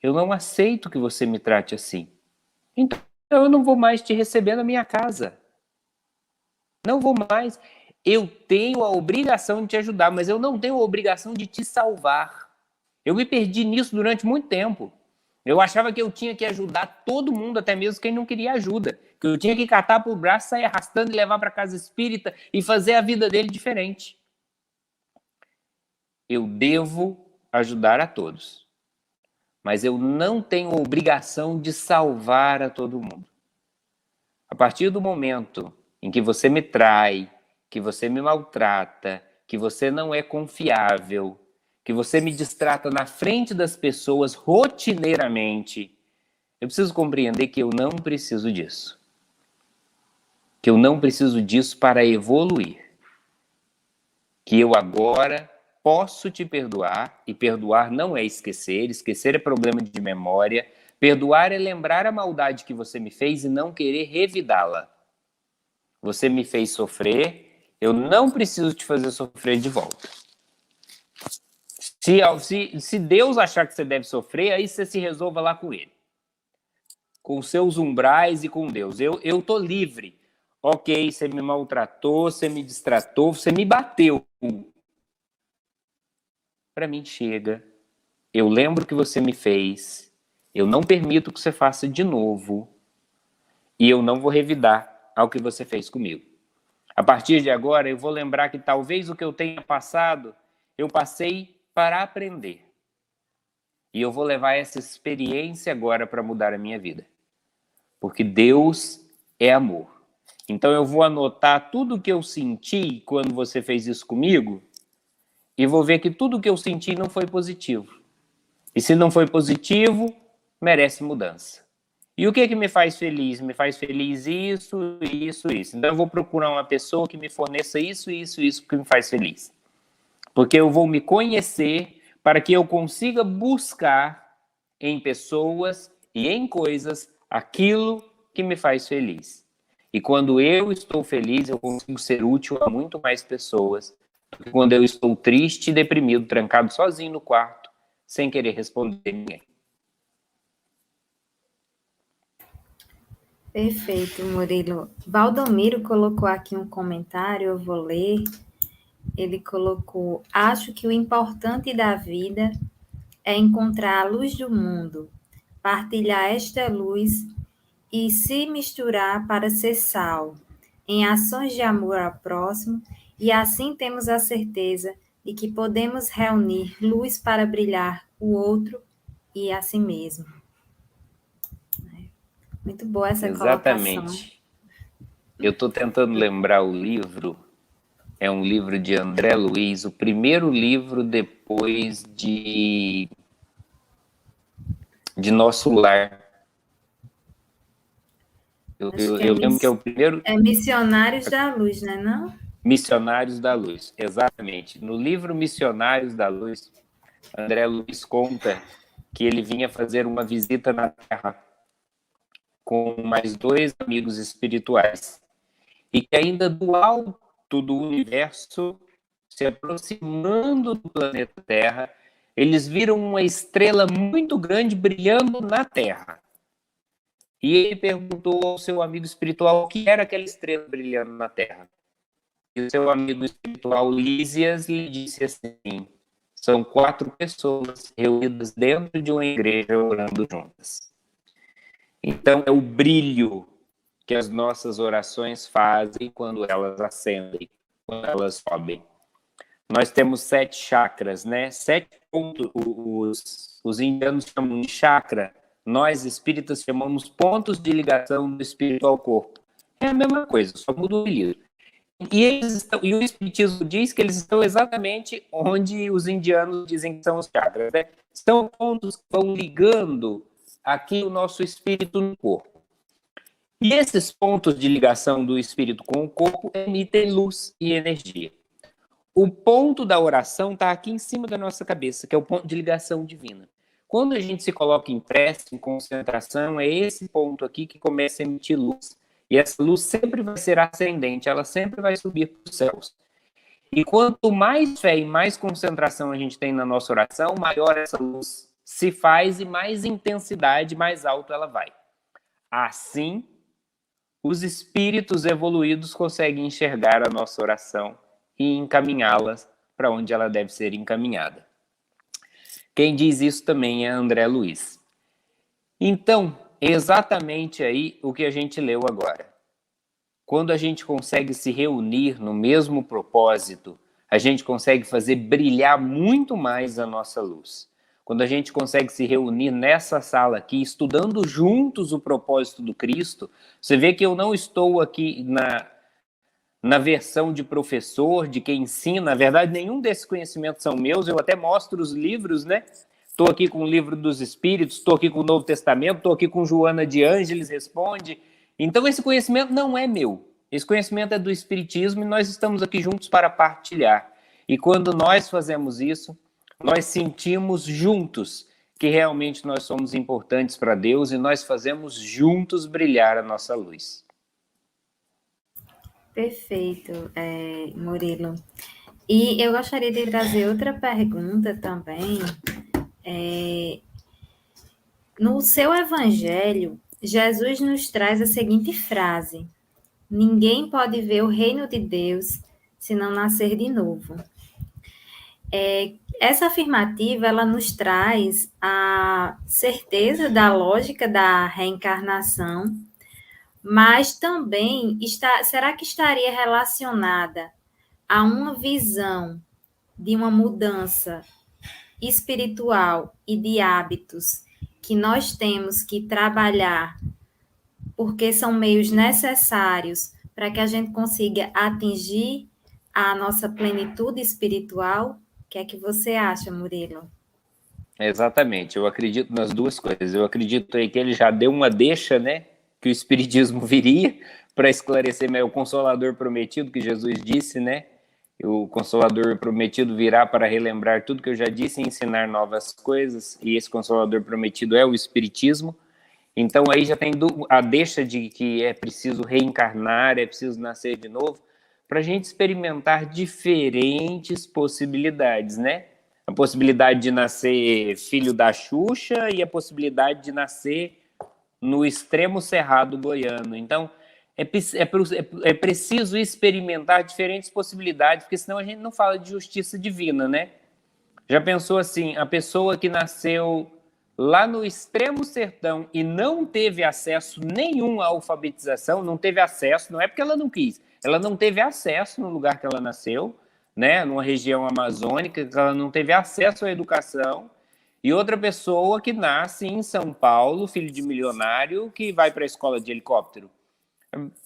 Eu não aceito que você me trate assim. Então eu não vou mais te receber na minha casa. Não vou mais. Eu tenho a obrigação de te ajudar, mas eu não tenho a obrigação de te salvar. Eu me perdi nisso durante muito tempo. Eu achava que eu tinha que ajudar todo mundo, até mesmo quem não queria ajuda. Que eu tinha que catar por braço, sair arrastando e levar para casa espírita e fazer a vida dele diferente. Eu devo ajudar a todos. Mas eu não tenho a obrigação de salvar a todo mundo. A partir do momento em que você me trai, que você me maltrata, que você não é confiável, que você me distrata na frente das pessoas rotineiramente, eu preciso compreender que eu não preciso disso. Que eu não preciso disso para evoluir. Que eu agora posso te perdoar, e perdoar não é esquecer, esquecer é problema de memória, perdoar é lembrar a maldade que você me fez e não querer revidá-la. Você me fez sofrer, eu não preciso te fazer sofrer de volta. Se Deus achar que você deve sofrer, aí você se resolva lá com ele. Com seus umbrais e com Deus. Eu tô livre. Ok, você me maltratou, você me distratou, você me bateu. Para mim chega. Eu lembro o que você me fez. Eu não permito que você faça de novo. E eu não vou revidar ao que você fez comigo. A partir de agora, eu vou lembrar que talvez o que eu tenha passado, eu passei para aprender. E eu vou levar essa experiência agora para mudar a minha vida. Porque Deus é amor. Então eu vou anotar tudo o que eu senti quando você fez isso comigo e vou ver que tudo o que eu senti não foi positivo. E se não foi positivo, merece mudança. E o que me faz feliz? Me faz feliz isso, isso, isso. Então eu vou procurar uma pessoa que me forneça isso, isso, isso que me faz feliz. Porque eu vou me conhecer para que eu consiga buscar em pessoas e em coisas aquilo que me faz feliz. E quando eu estou feliz, eu consigo ser útil a muito mais pessoas do que quando eu estou triste, deprimido, trancado sozinho no quarto, sem querer responder a ninguém. Perfeito, Murilo. Valdomiro colocou aqui um comentário, eu vou ler. Ele colocou: acho que o importante da vida é encontrar a luz do mundo, partilhar esta luz e se misturar para ser sal, em ações de amor ao próximo, e assim temos a certeza de que podemos reunir luz para brilhar o outro e a si mesmo. Muito boa essa Exatamente. colocação. Eu estou tentando lembrar o livro. É um livro de André Luiz, o primeiro livro depois de Nosso Lar. Eu lembro que é o primeiro... É Missionários da Luz, né, não? Missionários da Luz, exatamente. No livro Missionários da Luz, André Luiz conta que ele vinha fazer uma visita na Terra com mais 2 amigos espirituais. E que ainda do alto do universo, se aproximando do planeta Terra, eles viram uma estrela muito grande brilhando na Terra. E ele perguntou ao seu amigo espiritual o que era aquela estrela brilhando na Terra. E o seu amigo espiritual, Lísias, lhe disse assim: são 4 pessoas reunidas dentro de uma igreja orando juntas. Então, é o brilho que as nossas orações fazem quando elas ascendem, quando elas sobem. Nós temos 7 chakras, né? 7 pontos, os indianos chamam de chakra, nós espíritas chamamos pontos de ligação do espírito ao corpo. É a mesma coisa, só muda o apelido. E o espiritismo diz que eles estão exatamente onde os indianos dizem que são os chakras, né? São pontos que vão ligando aqui o nosso espírito no corpo. E esses pontos de ligação do espírito com o corpo emitem luz e energia. O ponto da oração está aqui em cima da nossa cabeça, que é o ponto de ligação divina. Quando a gente se coloca em prece, em concentração, é esse ponto aqui que começa a emitir luz. E essa luz sempre vai ser ascendente, ela sempre vai subir para os céus. E quanto mais fé e mais concentração a gente tem na nossa oração, maior essa luz se faz e mais intensidade, mais alto ela vai. Assim, os espíritos evoluídos conseguem enxergar a nossa oração e encaminhá-las para onde ela deve ser encaminhada. Quem diz isso também é André Luiz. Então, exatamente aí o que a gente leu agora. Quando a gente consegue se reunir no mesmo propósito, a gente consegue fazer brilhar muito mais a nossa luz. Quando a gente consegue se reunir nessa sala aqui, estudando juntos o propósito do Cristo, você vê que eu não estou aqui na versão de professor, de quem ensina. Na verdade, nenhum desses conhecimentos são meus, eu até mostro os livros, né? Estou aqui com o Livro dos Espíritos, estou aqui com o Novo Testamento, estou aqui com Joana de Ângeles Responde. Então, esse conhecimento não é meu. Esse conhecimento é do Espiritismo e nós estamos aqui juntos para partilhar. E quando nós fazemos isso, nós sentimos juntos que realmente nós somos importantes para Deus e nós fazemos juntos brilhar a nossa luz. Perfeito, Murilo. E eu gostaria de trazer outra pergunta também. No seu evangelho, Jesus nos traz a seguinte frase: ninguém pode ver o reino de Deus se não nascer de novo. Essa afirmativa, ela nos traz a certeza da lógica da reencarnação, mas também será que estaria relacionada a uma visão de uma mudança espiritual e de hábitos que nós temos que trabalhar, porque são meios necessários para que a gente consiga atingir a nossa plenitude espiritual? O que é que você acha, Murilo? Exatamente, eu acredito nas duas coisas. Eu acredito aí que ele já deu uma deixa, né? Que o Espiritismo viria para esclarecer o Consolador prometido, que Jesus disse, né? O Consolador prometido virá para relembrar tudo que eu já disse e ensinar novas coisas, e esse Consolador prometido é o Espiritismo. Então aí já tem a deixa de que é preciso reencarnar, é preciso nascer de novo, para a gente experimentar diferentes possibilidades, né? A possibilidade de nascer filho da Xuxa e a possibilidade de nascer no extremo cerrado goiano. Então, é preciso experimentar diferentes possibilidades, porque senão a gente não fala de justiça divina, né? Já pensou assim, a pessoa que nasceu lá no extremo sertão e não teve acesso nenhum à alfabetização, não teve acesso, não é porque ela não quis, ela não teve acesso no lugar que ela nasceu, né? Numa região amazônica, ela não teve acesso à educação. E outra pessoa que nasce em São Paulo, filho de milionário, que vai para a escola de helicóptero.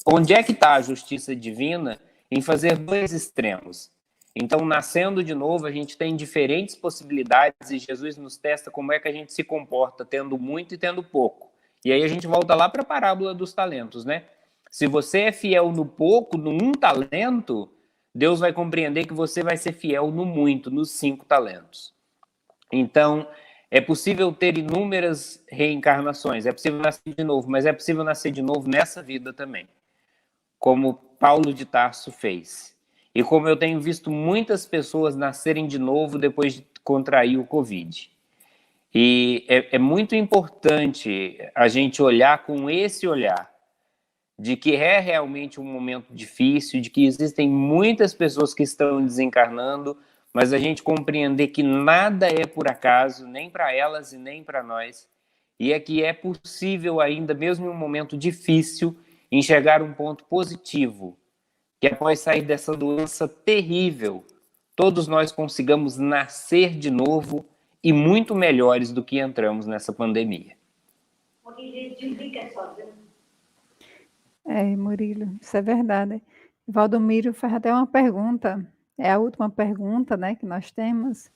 Onde é que está a justiça divina em fazer dois extremos? Então, nascendo de novo, a gente tem diferentes possibilidades e Jesus nos testa como é que a gente se comporta, tendo muito e tendo pouco. E aí a gente volta lá para a parábola dos talentos, né? Se você é fiel no pouco, no 1 talento, Deus vai compreender que você vai ser fiel no muito, nos 5 talentos. Então, É possível ter inúmeras reencarnações, é possível nascer de novo, mas é possível nascer de novo nessa vida também, como Paulo de Tarso fez. E como eu tenho visto muitas pessoas nascerem de novo depois de contrair o Covid. E é muito importante a gente olhar com esse olhar, de que é realmente um momento difícil, de que existem muitas pessoas que estão desencarnando, mas a gente compreender que nada é por acaso, nem para elas e nem para nós, e é que é possível ainda, mesmo em um momento difícil, enxergar um ponto positivo, que após sair dessa doença terrível, todos nós consigamos nascer de novo e muito melhores do que entramos nessa pandemia. Murilo, isso é verdade. Valdomiro faz até uma pergunta, é a última pergunta, né, que nós temos.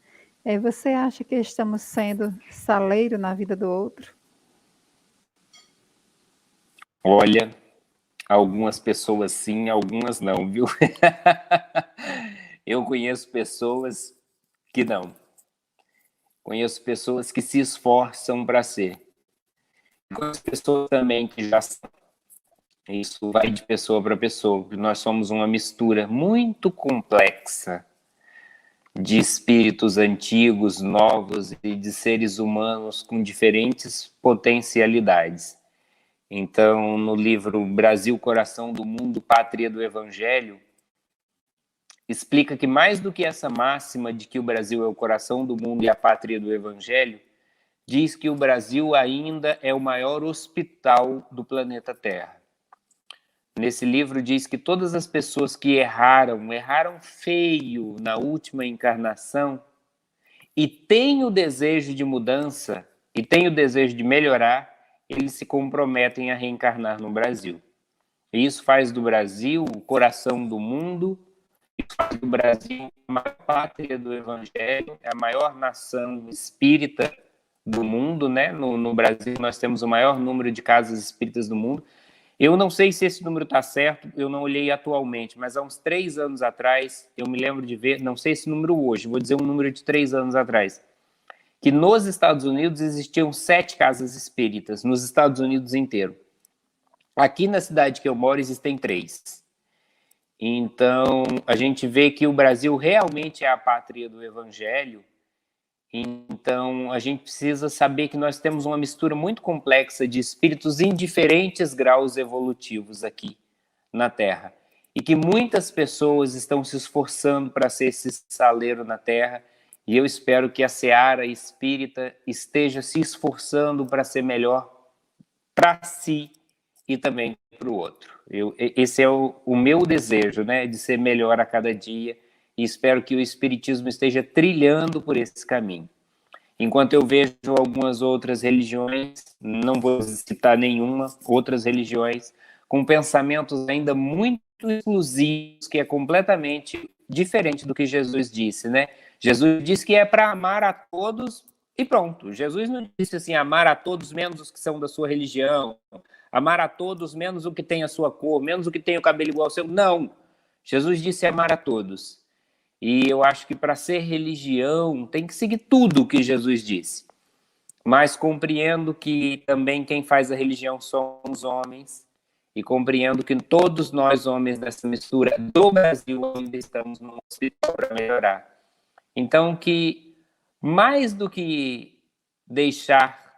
Você acha que estamos sendo saleiro na vida do outro? Olha, algumas pessoas sim, algumas não, viu? Eu conheço pessoas que não. Conheço pessoas que se esforçam para ser. Conheço pessoas também que já são. Isso vai de pessoa para pessoa. Nós somos uma mistura muito complexa de espíritos antigos, novos e de seres humanos com diferentes potencialidades. Então, no livro Brasil, Coração do Mundo, Pátria do Evangelho, explica que mais do que essa máxima de que o Brasil é o coração do mundo e a pátria do Evangelho, diz que o Brasil ainda é o maior hospital do planeta Terra. Nesse livro diz que todas as pessoas que erraram feio na última encarnação e têm o desejo de mudança e têm o desejo de melhorar, eles se comprometem a reencarnar no Brasil. E isso faz do Brasil o coração do mundo, isso faz do Brasil a maior pátria do Evangelho, a maior nação espírita do mundo, né? No Brasil nós temos o maior número de casas espíritas do mundo. Eu não sei se esse número está certo, eu não olhei atualmente, mas há uns 3 anos atrás, eu me lembro de ver, não sei esse número hoje, vou dizer um número de 3 anos atrás, que nos Estados Unidos existiam 7 casas espíritas, nos Estados Unidos inteiro. Aqui na cidade que eu moro existem 3. Então, a gente vê que o Brasil realmente é a pátria do Evangelho. Então, a gente precisa saber que nós temos uma mistura muito complexa de espíritos em diferentes graus evolutivos aqui na Terra. E que muitas pessoas estão se esforçando para ser esse saleiro na Terra. E eu espero que a seara espírita esteja se esforçando para ser melhor para si e também para o outro. Esse é o meu desejo, né, de ser melhor a cada dia. E espero que o Espiritismo esteja trilhando por esse caminho. Enquanto eu vejo algumas outras religiões, não vou citar nenhuma, outras religiões, com pensamentos ainda muito exclusivos, que é completamente diferente do que Jesus disse, né? Jesus disse que é para amar a todos e pronto. Jesus não disse assim, amar a todos menos os que são da sua religião, amar a todos menos o que tem a sua cor, menos o que tem o cabelo igual ao seu. Não. Jesus disse amar a todos. E eu acho que para ser religião tem que seguir tudo o que Jesus disse. Mas compreendo que também quem faz a religião somos homens e compreendo que todos nós, homens dessa mistura do Brasil, ainda estamos no hospital para melhorar. Então, que mais do que deixar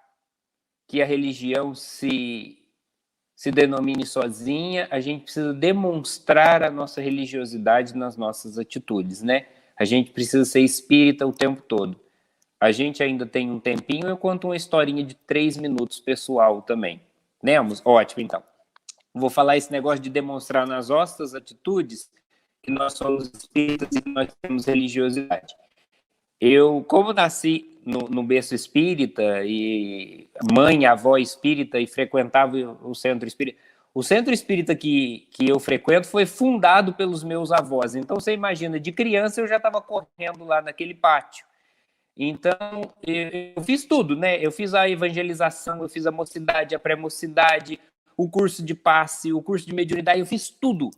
que a religião se denomine sozinha, a gente precisa demonstrar a nossa religiosidade nas nossas atitudes, né? A gente precisa ser espírita o tempo todo. A gente ainda tem um tempinho, eu conto uma historinha de 3 minutos pessoal também. Lemos? Ótimo, então. Vou falar esse negócio de demonstrar nas nossas atitudes que nós somos espíritas e que nós temos religiosidade. Eu, como nasci no berço espírita, e mãe e avó espírita, e frequentava o centro espírita. O centro espírita que eu frequento foi fundado pelos meus avós. Então, você imagina, de criança eu já estava correndo lá naquele pátio. Então, eu fiz tudo, né? Eu fiz a evangelização, eu fiz a mocidade, a pré-mocidade, o curso de passe, o curso de mediunidade, eu fiz tudo.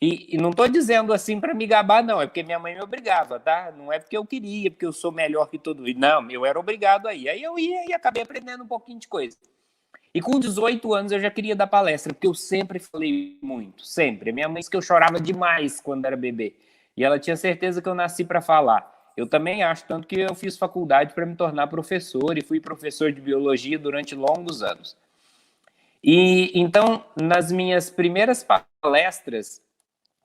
E não estou dizendo assim para me gabar, não. É porque minha mãe me obrigava, tá? Não é porque eu queria, porque eu sou melhor que todo mundo. Não, eu era obrigado a ir. Aí eu ia e acabei aprendendo um pouquinho de coisa. E com 18 anos eu já queria dar palestra, porque eu sempre falei muito, sempre. Minha mãe disse que eu chorava demais quando era bebê. E ela tinha certeza que eu nasci para falar. Eu também acho, tanto que eu fiz faculdade para me tornar professor e fui professor de biologia durante longos anos. E então, nas minhas primeiras palestras,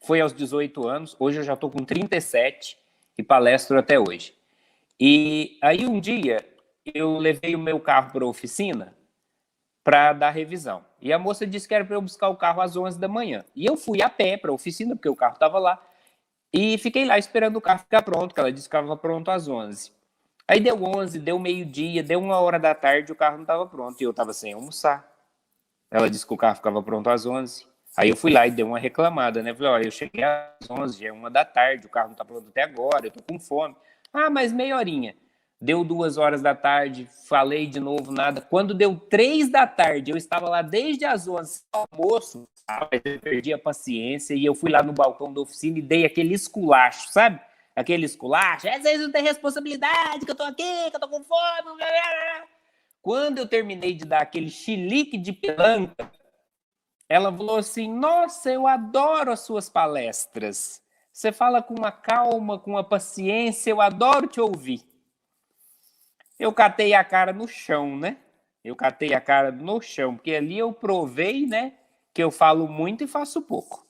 foi aos 18 anos, hoje eu já estou com 37 e palestro até hoje. E aí um dia eu levei o meu carro para a oficina para dar revisão. E a moça disse que era para eu buscar o carro às 11 da manhã. E eu fui a pé para a oficina, porque o carro estava lá, e fiquei lá esperando o carro ficar pronto, que ela disse que estava pronto às 11. Aí deu 11, deu meio-dia, deu 1 hora da tarde, o carro não estava pronto, e eu estava sem almoçar. Ela disse que o carro ficava pronto às 11. Aí eu fui lá e dei uma reclamada, né? Falei, olha, eu cheguei às 11, já é 1 da tarde, o carro não está pronto até agora, eu tô com fome. Ah, mas meia horinha. Deu 2 horas da tarde, falei de novo, nada. Quando deu 3 da tarde, eu estava lá desde as 11, almoço, eu perdi a paciência e eu fui lá no balcão da oficina e dei aquele esculacho, sabe? Aquele esculacho, vocês não têm responsabilidade, que eu tô aqui, que eu tô com fome. Quando eu terminei de dar aquele chilique de pelanca, ela falou assim, nossa, eu adoro as suas palestras. Você fala com uma calma, com uma paciência, eu adoro te ouvir. Eu catei a cara no chão, né? Eu catei a cara no chão, porque ali eu provei, né, que eu falo muito e faço pouco.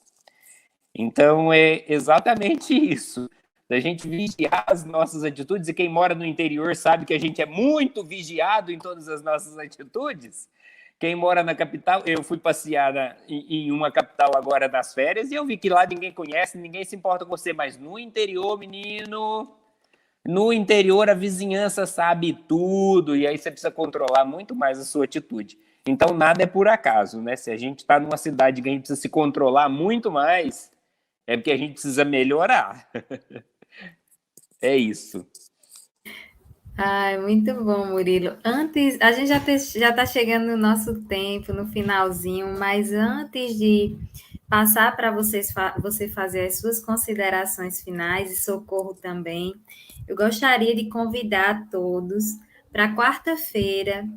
Então, é exatamente isso. Da gente vigiar as nossas atitudes, e quem mora no interior sabe que a gente é muito vigiado em todas as nossas atitudes. Quem mora na capital, eu fui passear em uma capital agora nas férias, e eu vi que lá ninguém conhece, ninguém se importa com você, mas no interior, menino... No interior, a vizinhança sabe tudo, e aí você precisa controlar muito mais a sua atitude. Então, nada é por acaso, né? Se a gente está numa cidade que a gente precisa se controlar muito mais, é porque a gente precisa melhorar. É isso. Ai, muito bom, Murilo. Antes, a gente já está chegando no nosso tempo, no finalzinho, mas antes de passar para você fazer as suas considerações finais e Socorro também, eu gostaria de convidar todos para quarta-feira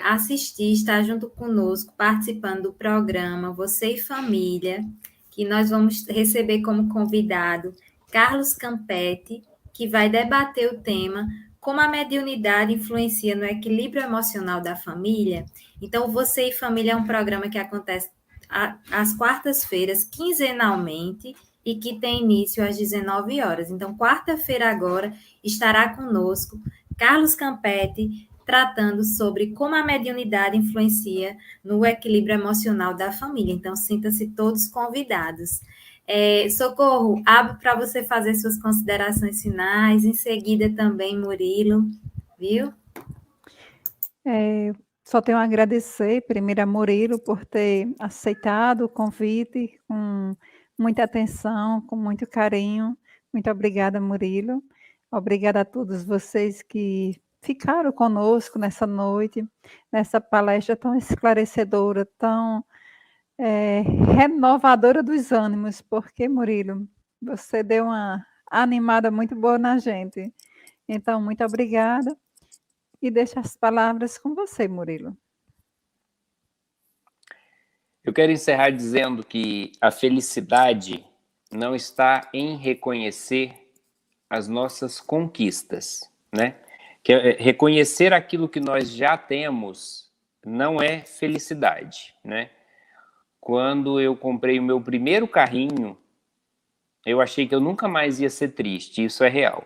assistir, estar junto conosco, participando do programa Você e Família, que nós vamos receber como convidado Carlos Campetti, que vai debater o tema como a mediunidade influencia no equilíbrio emocional da família. Então, Você e Família é um programa que acontece às quartas-feiras, quinzenalmente, e que tem início às 19 horas. Então, quarta-feira agora estará conosco Carlos Campetti, tratando sobre como a mediunidade influencia no equilíbrio emocional da família. Então, sinta-se todos convidados. Socorro, abro para você fazer suas considerações finais, em seguida também Murilo, viu? Só tenho a agradecer, primeiro, a Murilo por ter aceitado o convite com muita atenção, com muito carinho. Muito obrigada, Murilo. Obrigada a todos vocês que ficaram conosco nessa noite, nessa palestra tão esclarecedora, tão renovadora dos ânimos, porque, Murilo, você deu uma animada muito boa na gente. Então, muito obrigada. E deixo as palavras com você, Murilo. Eu quero encerrar dizendo que a felicidade não está em reconhecer as nossas conquistas, né? Que reconhecer aquilo que nós já temos não é felicidade, né? Quando eu comprei o meu primeiro carrinho, eu achei que eu nunca mais ia ser triste, isso é real.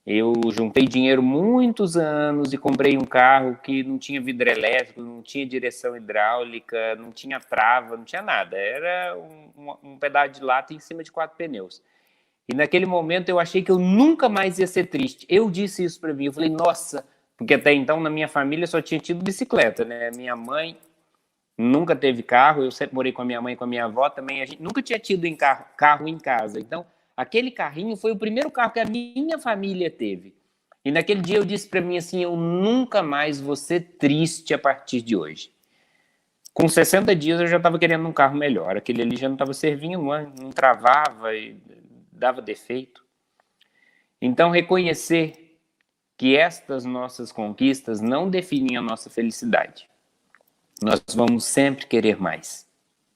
Eu juntei dinheiro muitos anos e comprei um carro que não tinha vidro elétrico, não tinha direção hidráulica, não tinha trava, não tinha nada. Era um pedaço de lata em cima de 4 pneus. E naquele momento eu achei que eu nunca mais ia ser triste. Eu disse isso para mim, eu falei, nossa, porque até então na minha família só tinha tido bicicleta, né? Minha mãe nunca teve carro, eu sempre morei com a minha mãe e com a minha avó também, a gente nunca tinha tido carro em casa. Então, aquele carrinho foi o primeiro carro que a minha família teve. E naquele dia eu disse para mim assim, eu nunca mais vou ser triste a partir de hoje. Com 60 dias eu já estava querendo um carro melhor. Aquele ali já não estava servindo, não travava e dava defeito. Então, reconhecer que estas nossas conquistas não definem a nossa felicidade. Nós vamos sempre querer mais.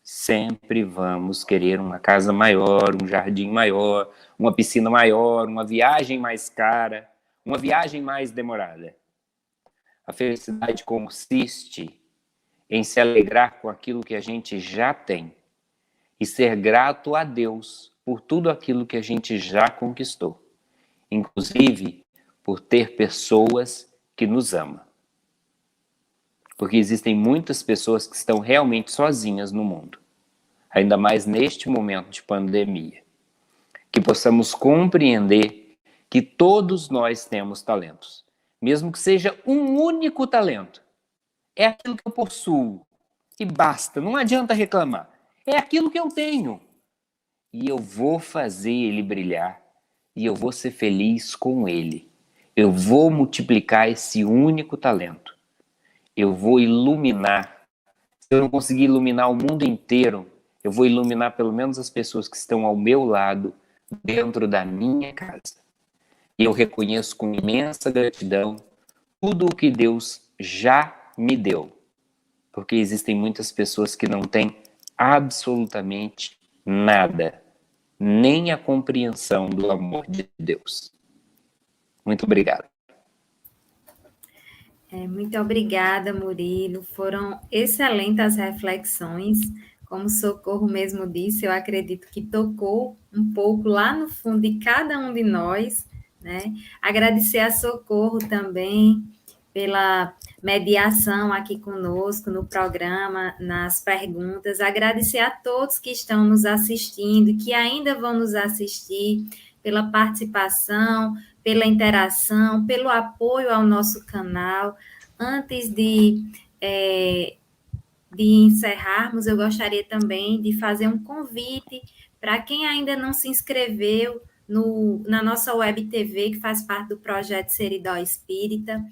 Sempre vamos querer uma casa maior, um jardim maior, uma piscina maior, uma viagem mais cara, uma viagem mais demorada. A felicidade consiste em se alegrar com aquilo que a gente já tem e ser grato a Deus por tudo aquilo que a gente já conquistou, inclusive por ter pessoas que nos amam. Porque existem muitas pessoas que estão realmente sozinhas no mundo, ainda mais neste momento de pandemia. Que possamos compreender que todos nós temos talentos, mesmo que seja um único talento. É aquilo que eu possuo e basta, não adianta reclamar. É aquilo que eu tenho e eu vou fazer ele brilhar e eu vou ser feliz com ele. Eu vou multiplicar esse único talento. Eu vou iluminar. Se eu não conseguir iluminar o mundo inteiro, eu vou iluminar pelo menos as pessoas que estão ao meu lado, dentro da minha casa. E eu reconheço com imensa gratidão tudo o que Deus já me deu. Porque existem muitas pessoas que não têm absolutamente nada, nem a compreensão do amor de Deus. Muito obrigado. Muito obrigada, Murilo. Foram excelentes as reflexões. Como Socorro mesmo disse, eu acredito que tocou um pouco lá no fundo de cada um de nós, né? Agradecer a Socorro também pela mediação aqui conosco no programa, nas perguntas. Agradecer a todos que estão nos assistindo e que ainda vão nos assistir, pela participação, pela interação, pelo apoio ao nosso canal. Antes de encerrarmos, eu gostaria também de fazer um convite para quem ainda não se inscreveu na nossa web TV, que faz parte do projeto Seridó Espírita.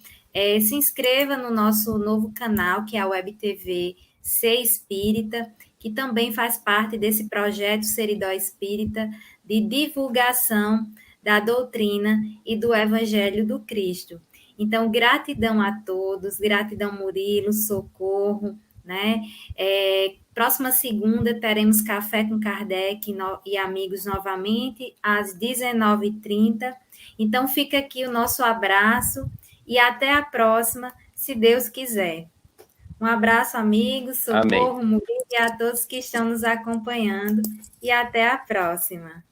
Se inscreva no nosso novo canal, que é a web TV Ser Espírita, que também faz parte desse projeto Seridó Espírita de divulgação da doutrina e do Evangelho do Cristo. Então, gratidão a todos, gratidão Murilo, Socorro, né? Próxima segunda teremos Café com Kardec e amigos novamente, às 19h30. Então, fica aqui o nosso abraço e até a próxima, se Deus quiser. Um abraço, amigos, Socorro, Murilo e a todos que estão nos acompanhando. E até a próxima.